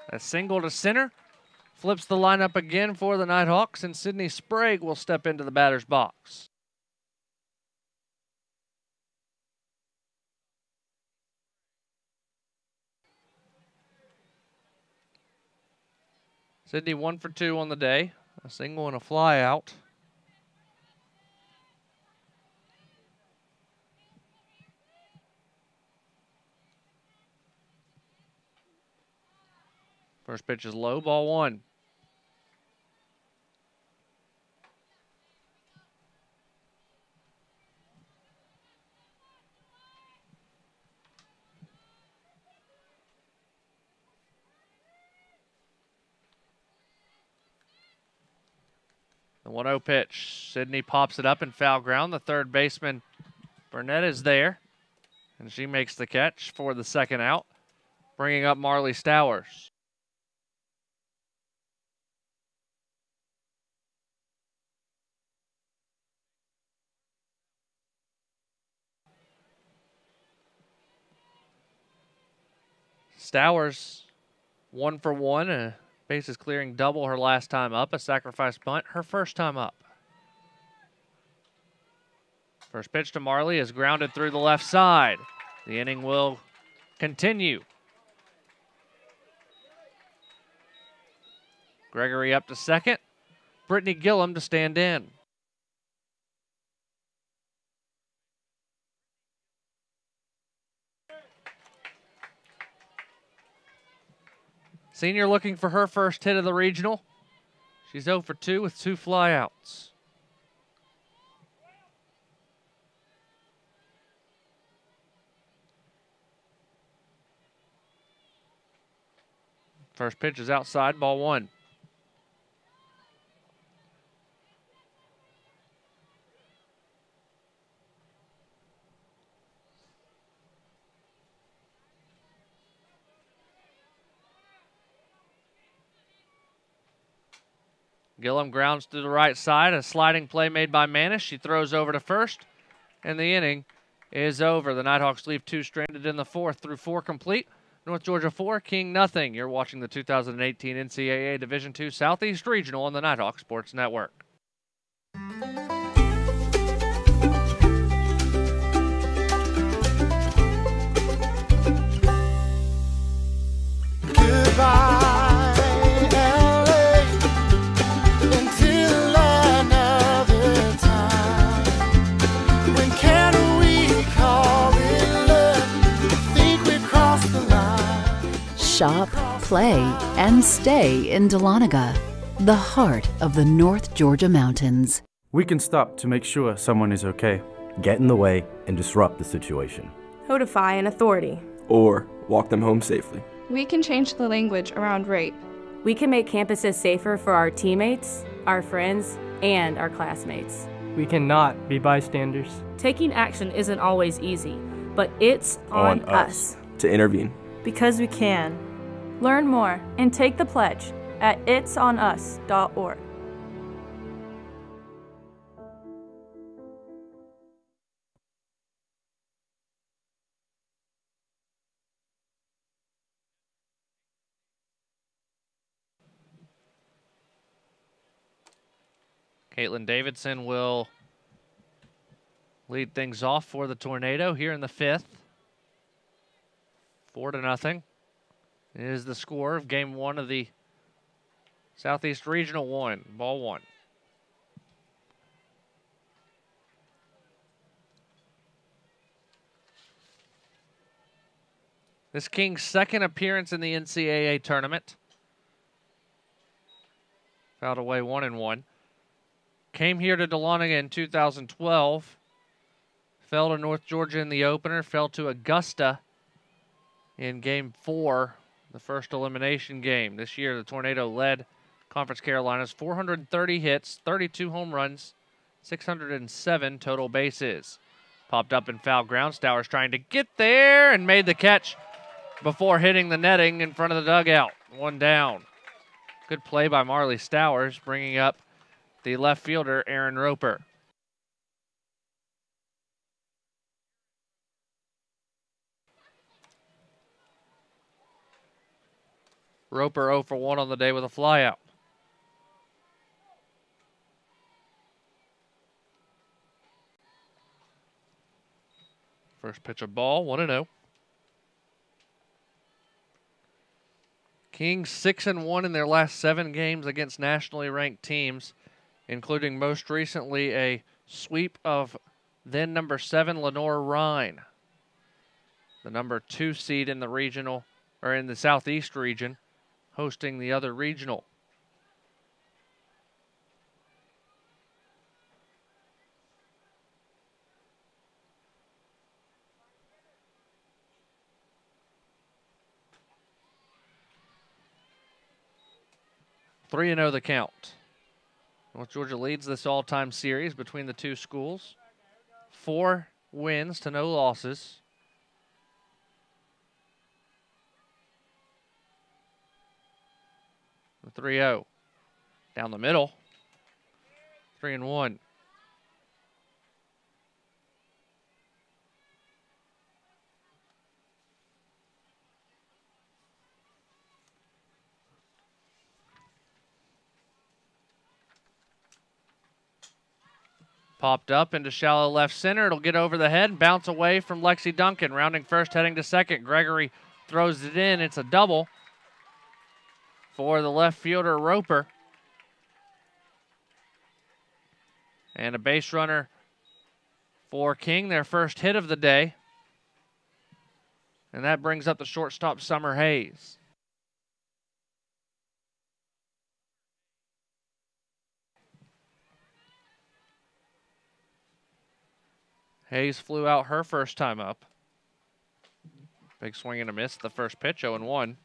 A single to center. Flips the lineup again for the Nighthawks, and Sydney Sprague will step into the batter's box. Sydney 1 for 2 on the day. A single and a fly out. First pitch is low, ball one. The 1-0 pitch. Sydney pops it up in foul ground. The third baseman, Burnett, is there. And she makes the catch for the second out, bringing up Marley Stowers. Stowers, 1 for 1, a bases clearing double her last time up, a sacrifice bunt her first time up. First pitch to Marley is grounded through the left side. The inning will continue. Gregory up to second. Brittany Gillum to stand in. Senior looking for her first hit of the regional. She's 0 for 2 with 2 flyouts. First pitch is outside, ball one. Gillum grounds to the right side. A sliding play made by Manis. She throws over to first, and the inning is over. The Nighthawks leave 2 stranded in the 4th through 4 complete. North Georgia 4, King nothing. You're watching the 2018 NCAA Division II Southeast Regional on the Nighthawk Sports Network. Goodbye. Shop, play, and stay in Dahlonega, the heart of the North Georgia mountains. We can stop to make sure someone is okay. Get in the way and disrupt the situation. Notify an authority. Or walk them home safely. We can change the language around rape. We can make campuses safer for our teammates, our friends, and our classmates. We cannot be bystanders. Taking action isn't always easy, but it's on us to intervene. Because we can. Learn more and take the pledge at itsonus.org. Caitlin Davidson will lead things off for the Tornado here in the 5th. 4-0 is the score of game 1 of the Southeast Regional 1, ball 1. This King's second appearance in the NCAA tournament. Fouled away 1-1. Came here to Dahlonega in 2012. Fell to North Georgia in the opener. Fell to Augusta in game 4, the first elimination game. This year, the Tornado led Conference Carolinas 430 hits, 32 home runs, 607 total bases. Popped up in foul ground. Stowers trying to get there and made the catch before hitting the netting in front of the dugout. 1 down. Good play by Marley Stowers, bringing up the left fielder, Aaron Roper. Roper 0 for 1 on the day with a flyout. First pitch of ball, 1-0. Kings 6-1 in their last 7 games against nationally ranked teams, including most recently a sweep of then number 7 Lenore Rhine, the number 2 seed in the regional, or in the Southeast region. hosting the other regional. Three 3-0 the count. North Georgia leads this all-time series between the two schools. 4 wins to no losses. The 3-0. Down the middle. 3-1. Popped up into shallow left center. It'll get over the head and bounce away from Lexi Duncan. Rounding first, heading to second. Gregory throws it in. It's a double for the left fielder, Roper. And a base runner for King, their first hit of the day. And that brings up the shortstop, Summer Hayes. Hayes flew out her first time up. Big swing and a miss. The first pitch, 0-1.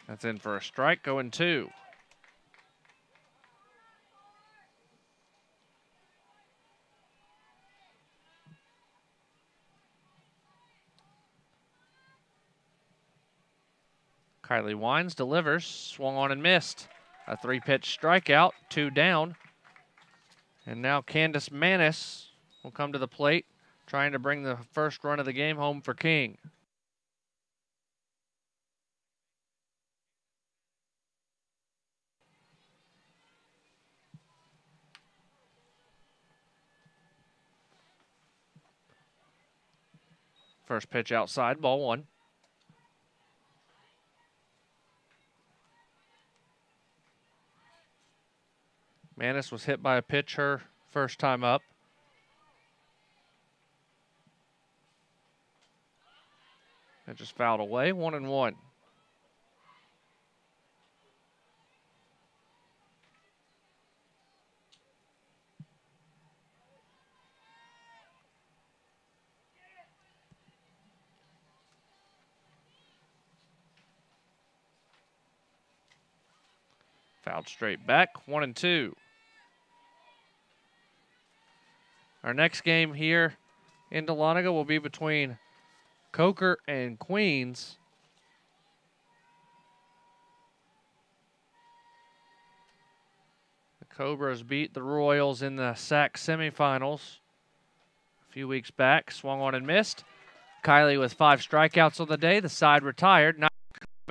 That's in for a strike, 0-2. Kylie Wines delivers, swung on and missed. A 3-pitch strikeout, 2 down. And now Candace Manis will come to the plate, trying to bring the first run of the game home for King. First pitch outside, ball 1. Manis was hit by a pitch her first time up. It just fouled away, 1-1. Fouled straight back, 1-2. Our next game here in Dahlonega will be between Coker and Queens. The Cobras beat the Royals in the SAC semifinals a few weeks back. Swung on and missed. Kylie with 5 strikeouts on the day. The side retired. Now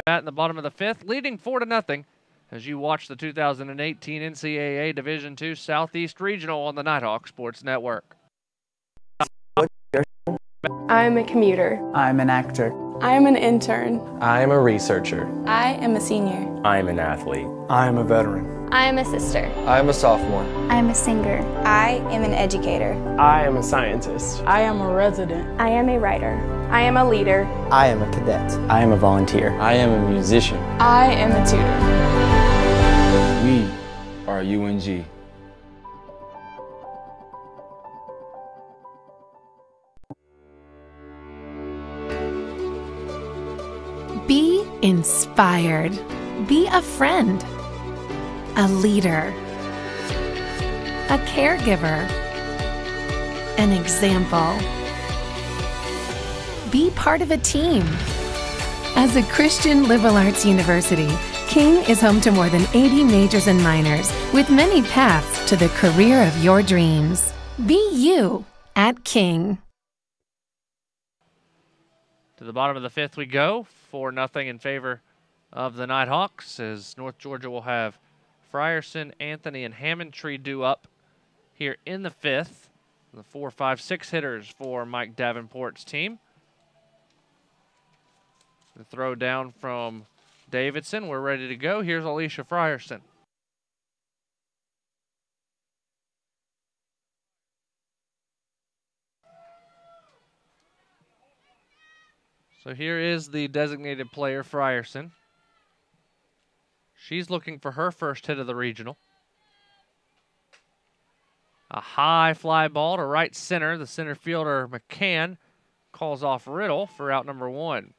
bat in the bottom of the 5th, leading 4-0 as you watch the 2018 NCAA Division II Southeast Regional on the Nighthawks Sports Network. I'm a commuter. I'm an actor. I am an intern. I am a researcher. I am a senior. I am an athlete. I am a veteran. I am a sister. I am a sophomore. I am a singer. I am an educator. I am a scientist. I am a resident. I am a writer. I am a leader. I am a cadet. I am a volunteer. I am a musician. I am a tutor. We are UNG. Be inspired. Be a friend, a leader, a caregiver, an example. Be part of a team. As a Christian liberal arts university, King is home to more than 80 majors and minors with many paths to the career of your dreams. Be you at King. To the bottom of the 5th we go, 4-0 in favor of the Nighthawks, as North Georgia will have Frierson, Anthony, and Hammondtree due up here in the 5th. The 4, 5, 6 hitters for Mike Davenport's team. The throw down from Davidson. We're ready to go. Here's Alicia Frierson. So here is the designated player, Frierson. She's looking for her first hit of the regional. A high fly ball to right center. The center fielder, McCann, calls off Riddle for out number 1.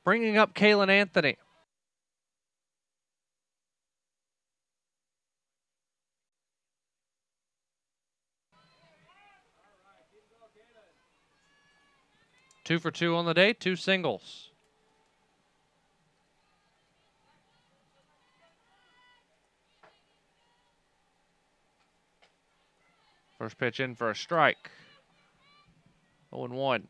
Bringing up Kaylin Anthony. Two for 2 on the day, 2 singles. First pitch in for a strike. 0-1.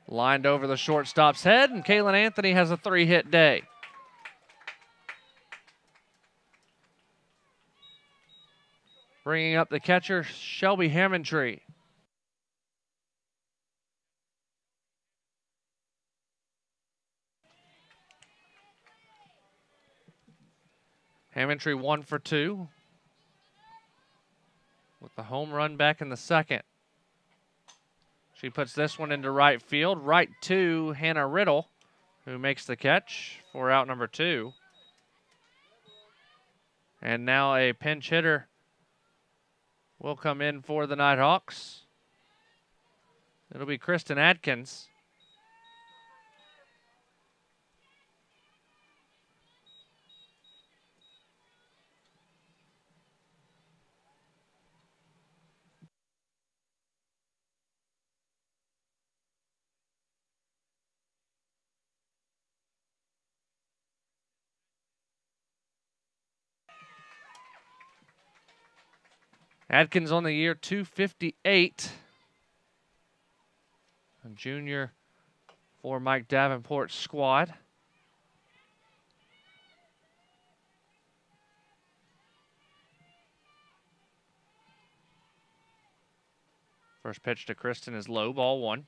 Lined over the shortstop's head, and Kaylin Anthony has a 3-hit day. Bringing up the catcher, Shelby Hammondtree. Hammondtree 1 for 2 with the home run back in the second. She puts this one into right field, right to Hannah Riddle, who makes the catch for out number 2. And now a pinch hitter will come in for the Nighthawks. It'll be Kristen Adkins. Adkins on the year, 258. A junior for Mike Davenport's squad. First pitch to Kristen is low, ball 1.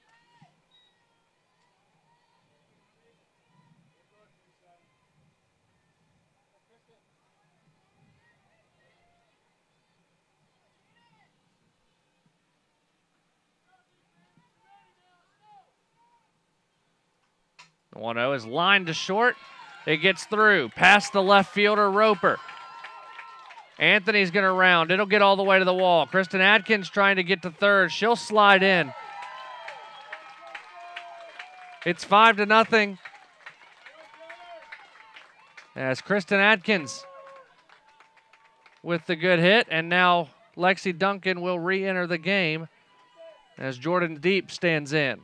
The 1-0 is lined to short. It gets through. Past the left fielder, Roper. Anthony's going to round. It'll get all the way to the wall. Kristen Adkins trying to get to third. She'll slide in. It's 5-0. As Kristen Adkins with the good hit. And now Lexi Duncan will re-enter the game as Jordan Deep stands in.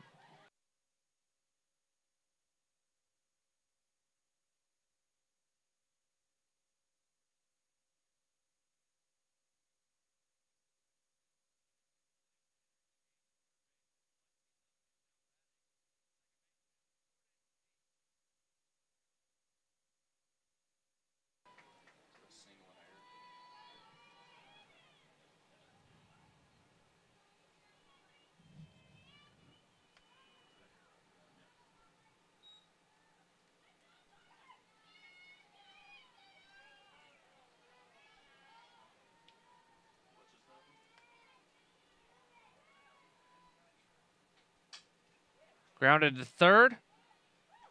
Grounded to third,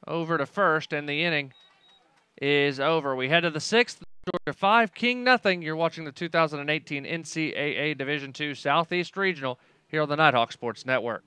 over to first, and the inning is over. We head to the 6th, Georgia 5, King nothing. You're watching the 2018 NCAA Division II Southeast Regional here on the Nighthawk Sports Network.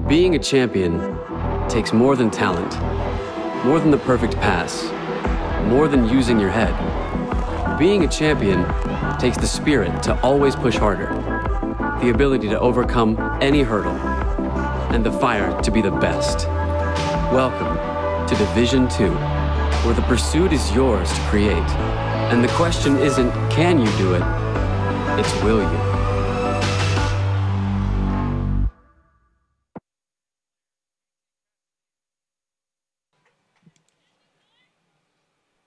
Being a champion takes more than talent, more than the perfect pass, more than using your head. Being a champion takes the spirit to always push harder, the ability to overcome any hurdle, and the fire to be the best. Welcome to Division II, where the pursuit is yours to create. And the question isn't, can you do it? It's, will you?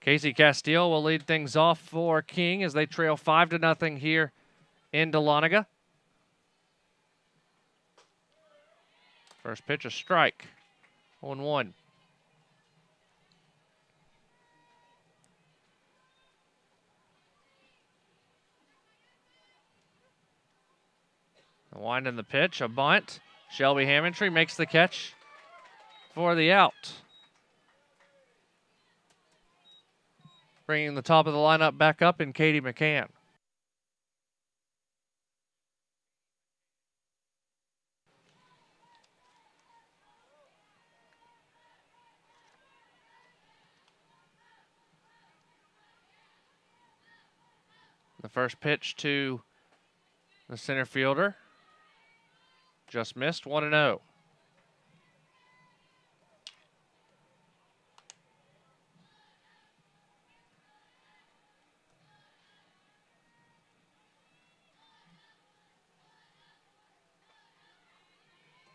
Casey Castile will lead things off for King as they trail 5-0 here in Dahlonega. First pitch, a strike. 0-1. Winding the pitch, a bunt. Shelby Hammondtree makes the catch for the out. Bringing the top of the lineup back up in Katie McCann. The first pitch to the center fielder. Just missed, 1-0.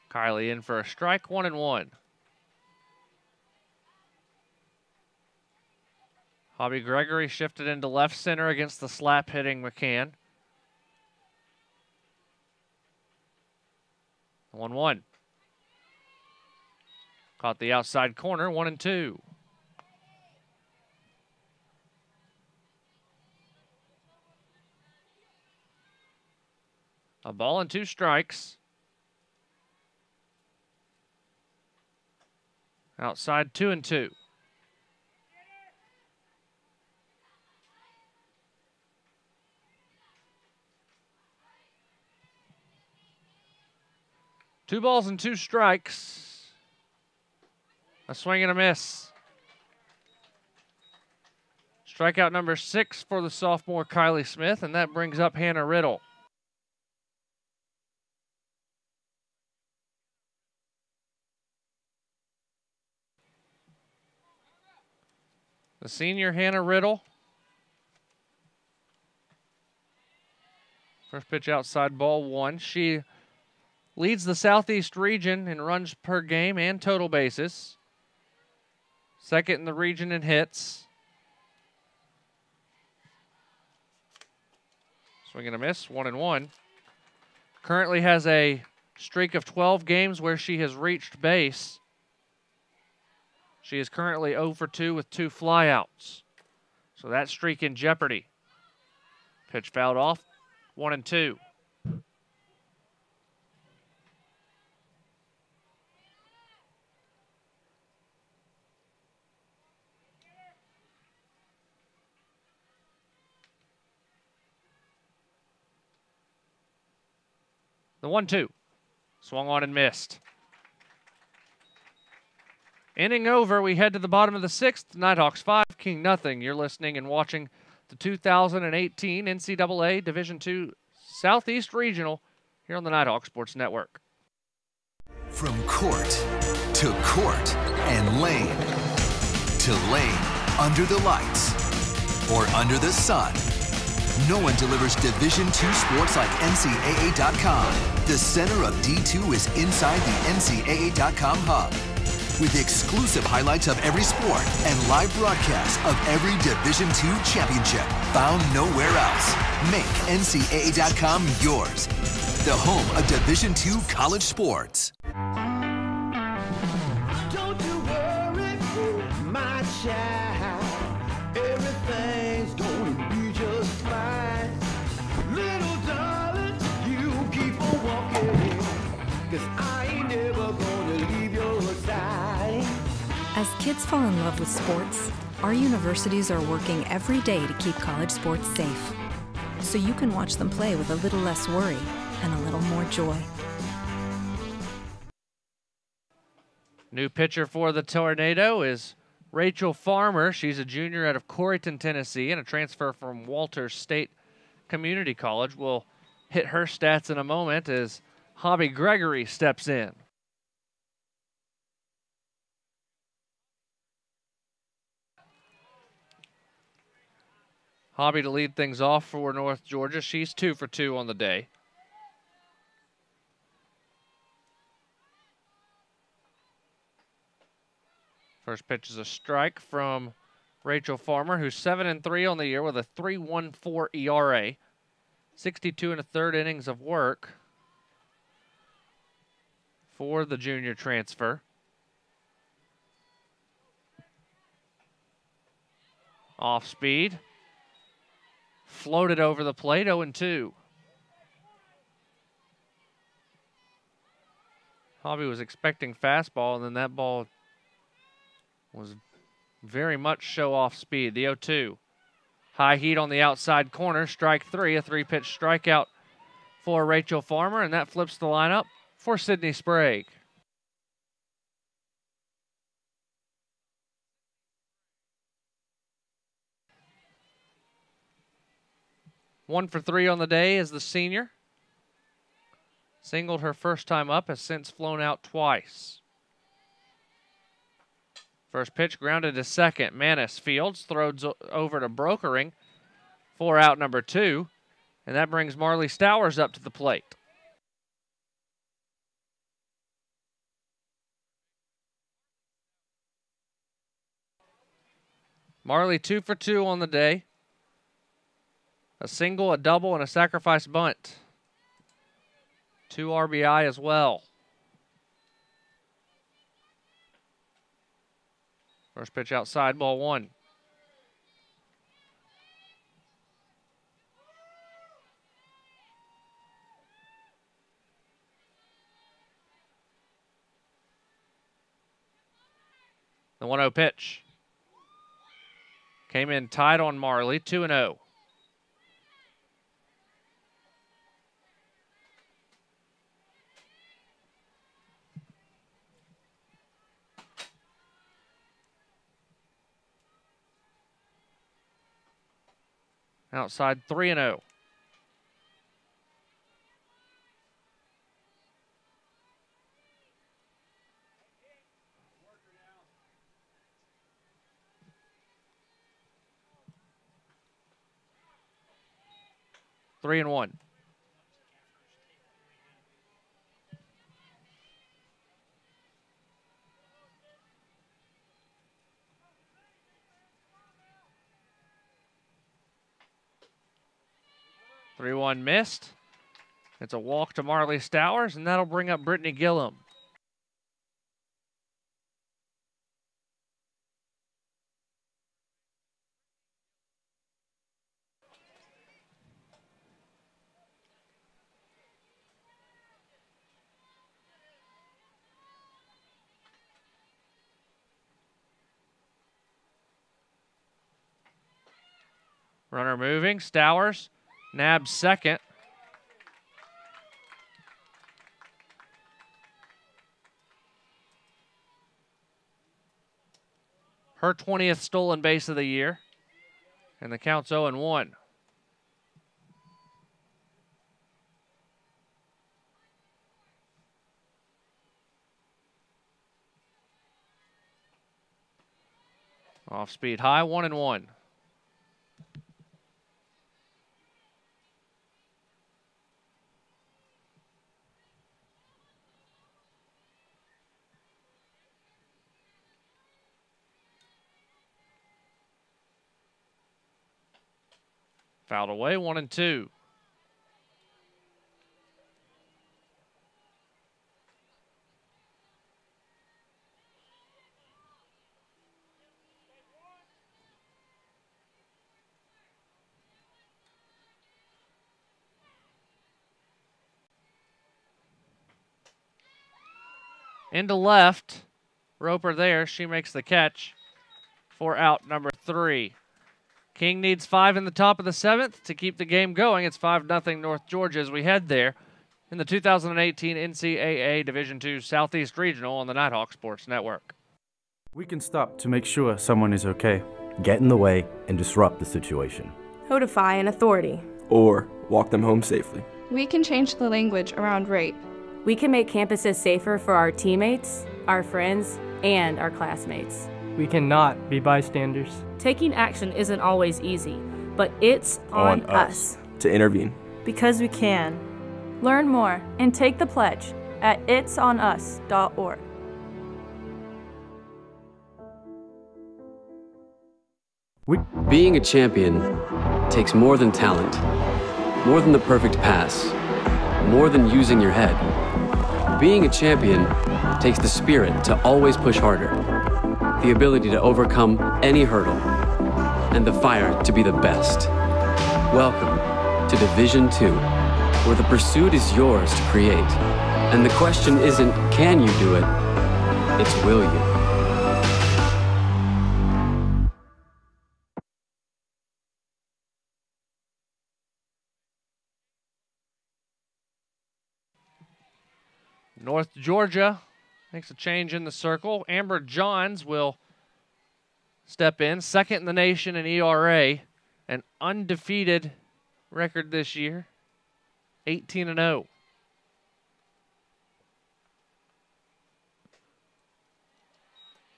Kylie in for a strike, 1-1. Hobby Gregory shifted into left center against the slap hitting McCann. 1-1. Caught the outside corner, 1-2. A ball and 2 strikes. Outside 2-2. Two balls and 2 strikes. A swing and a miss. Strikeout number 6 for the sophomore Kylie Smith, and that brings up Hannah Riddle. The senior Hannah Riddle. First pitch outside, ball 1. She leads the Southeast region in runs per game and total bases. Second in the region in hits. Swing and a miss, 1-1. Currently has a streak of 12 games where she has reached base. She is currently 0 for 2 with 2 flyouts. So that streak in jeopardy. Pitch fouled off, 1-2. The 1-2. Swung on and missed. Inning over, we head to the bottom of the 6th. Nighthawks 5, King nothing. You're listening and watching the 2018 NCAA Division II Southeast Regional here on the Nighthawk Sports Network. From court to court and lane to lane, under the lights or under the sun, no one delivers Division II sports like NCAA.com. The center of D2 is inside the NCAA.com hub, with exclusive highlights of every sport and live broadcasts of every Division II championship found nowhere else. Make NCAA.com yours, the home of Division II college sports. Don't you worry, my child. Everything's gonna be just fine. Little darling, you keep on walking, 'cause I ain't never gonna leave your side. As kids fall in love with sports, our universities are working every day to keep college sports safe, so you can watch them play with a little less worry and a little more joy. New pitcher for the Tornado is Rachel Farmer. She's a junior out of Corryton, Tennessee, and a transfer from Walters State Community College. We'll hit her stats in a moment as Hobby Gregory steps in. Hobby to lead things off for North Georgia. She's 2 for 2 on the day. First pitch is a strike from Rachel Farmer, who's 7-3 on the year with a 3.14 ERA. 62 1/3 innings of work for the junior transfer. Off speed. Floated over the plate, 0-2. Hobby was expecting fastball, and then that ball was very much show-off speed. The 0-2. High heat on the outside corner, strike 3, a 3-pitch strikeout for Rachel Farmer, and that flips the lineup for Sydney Sprague. One for 3 on the day is the senior. Singled her first time up, has since flown out twice. First pitch grounded to second. Manis fields, throws over to Brokering for out number 2. And that brings Marley Stowers up to the plate. Marley 2 for 2 on the day. A single, a double, and a sacrifice bunt. 2 RBI as well. First pitch outside, ball 1. The 1-0 pitch. Came in tied on Marley, 2-0. Outside 3-0. Three and 1. Three one missed. It's a walk to Marley Stowers, and that'll bring up Brittany Gillum. Runner moving, Stowers nabs second. Her 20th stolen base of the year. And the count's 0-1. Off speed high, 1-1. Fouled away, 1-2. Into left. Roper there. She makes the catch for out number 3. King needs 5 in the top of the 7th to keep the game going. It's 5-0 North Georgia as we head there in the 2018 NCAA Division II Southeast Regional on the Nighthawks Sports Network. We can stop to make sure someone is okay. Get in the way and disrupt the situation. Codify an authority. Or walk them home safely. We can change the language around rape. We can make campuses safer for our teammates, our friends, and our classmates. We cannot be bystanders. Taking action isn't always easy, but it's on us to intervene. Because we can. Learn more and take the pledge at itsonus.org. Being a champion takes more than talent, more than the perfect pass, more than using your head. Being a champion takes the spirit to always push harder, the ability to overcome any hurdle, and the fire to be the best. Welcome to Division II, where the pursuit is yours to create. And the question isn't, can you do it? It's, will you? North Georgia makes a change in the circle. Amber Johns will step in, second in the nation in ERA, an undefeated record this year, 18-0.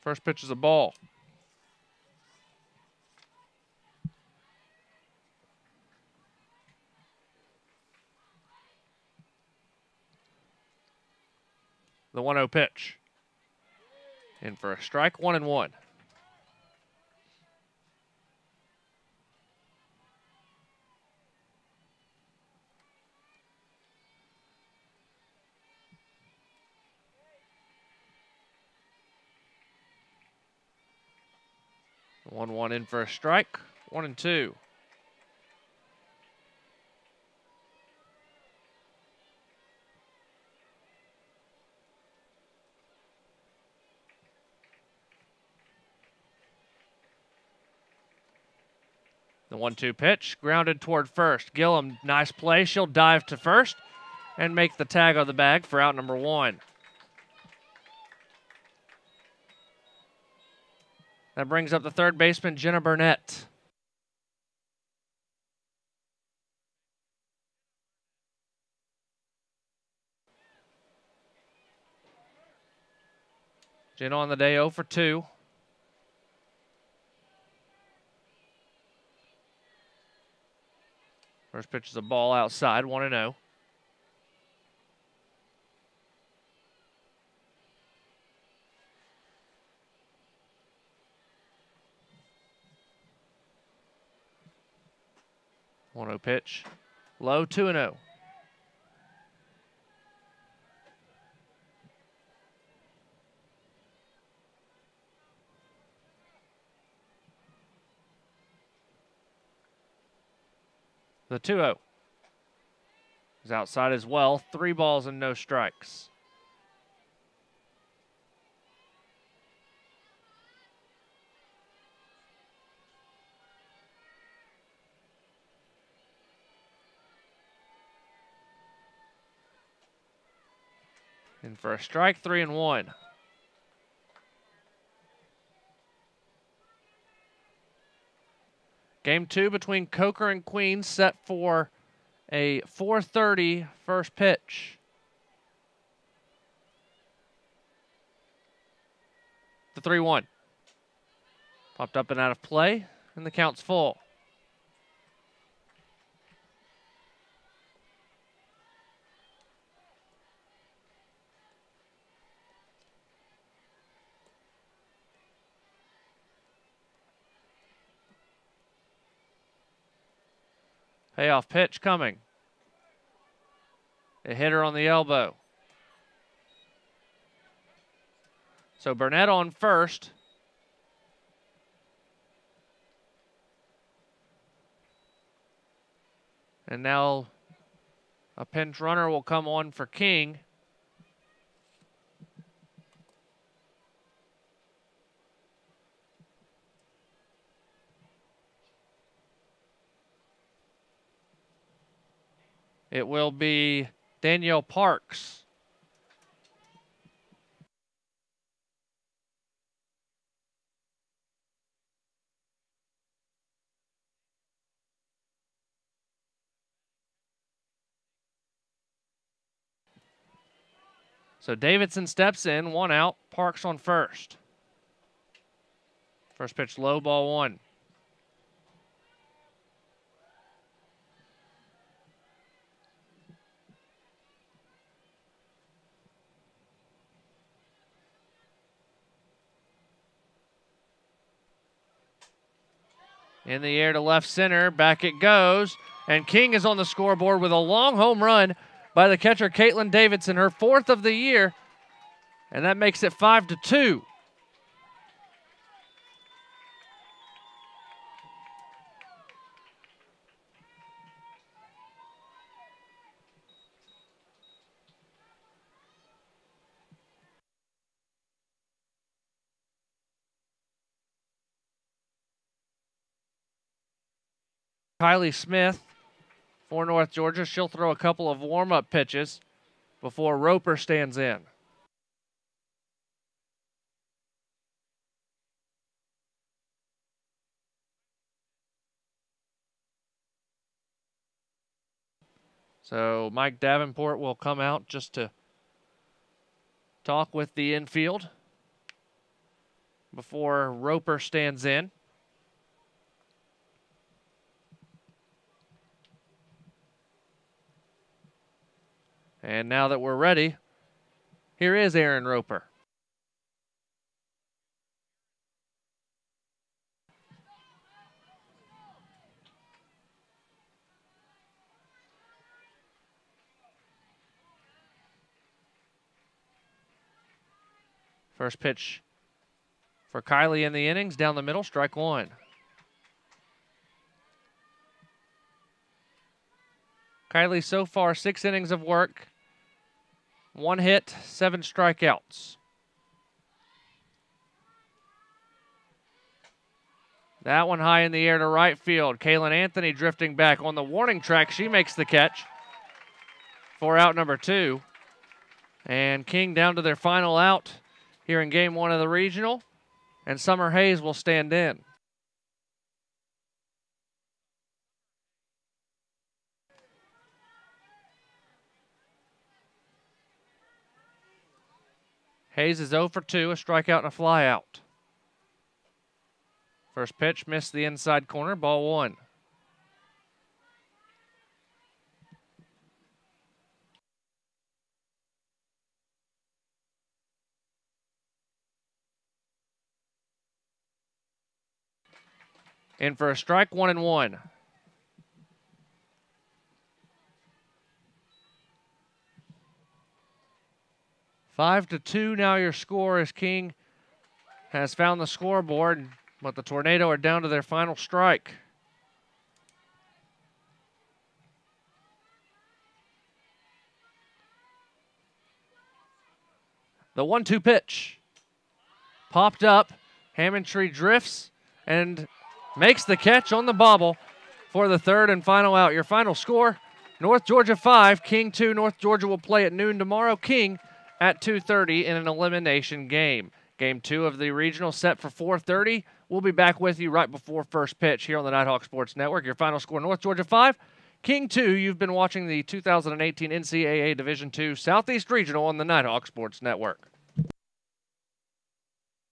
First pitch is a ball. The 1-0 pitch. In for a strike, 1-1. The 1-1 in for a strike, 1-2. The 1-2 pitch, grounded toward first. Gillum, nice play. She'll dive to first and make the tag on the bag for out number 1. That brings up the third baseman, Jenna Burnett. Jenna on the day 0 for 2. First pitch is a ball outside, 1-0. One 0 pitch, low, 2-0. The 2-0 is outside as well. 3 balls and no strikes. In for a strike, 3-1. Game 2 between Coker and Queens set for a 4:30 first pitch. The 3-1. Popped up and out of play, and the count's full. Payoff pitch coming. A hitter on the elbow. So Burnett on first. And now a pinch runner will come on for King. It will be Danielle Parks. So Davidson steps in, 1 out, Parks on first. First pitch, low, ball 1. In the air to left center, back it goes, and King is on the scoreboard with a long home run by the catcher Caitlin Davidson, her 4th of the year, and that makes it 5-2. Kylie Smith for North Georgia. She'll throw a couple of warm-up pitches before Roper stands in. So Mike Davenport will come out just to talk with the infield before Roper stands in. And now that we're ready, here is Aaron Roper. First pitch for Kylie in the innings, down the middle, strike 1. Kylie so far 6 innings of work, 1 hit, 7 strikeouts. That one high in the air to right field. Kaylin Anthony drifting back on the warning track. She makes the catch for out number 2. And King down to their final out here in game 1 of the regional. And Summer Hayes will stand in. Hayes is 0 for 2, a strikeout and a flyout. First pitch missed the inside corner, ball 1. In for a strike, 1-1. Five to 2 now your score as King has found the scoreboard, but the Tornado are down to their final strike. The 1-2 pitch. Popped up. Hammondtree drifts and makes the catch on the bobble for the 3rd and final out. Your final score, North Georgia 5, King 2. North Georgia will play at noon tomorrow. King at 2:30 in an elimination game. Game 2 of the regional set for 4:30. We'll be back with you right before first pitch here on the Nighthawks Sports Network. Your final score, North Georgia 5, King 2. You've been watching the 2018 NCAA Division II Southeast Regional on the Nighthawks Sports Network.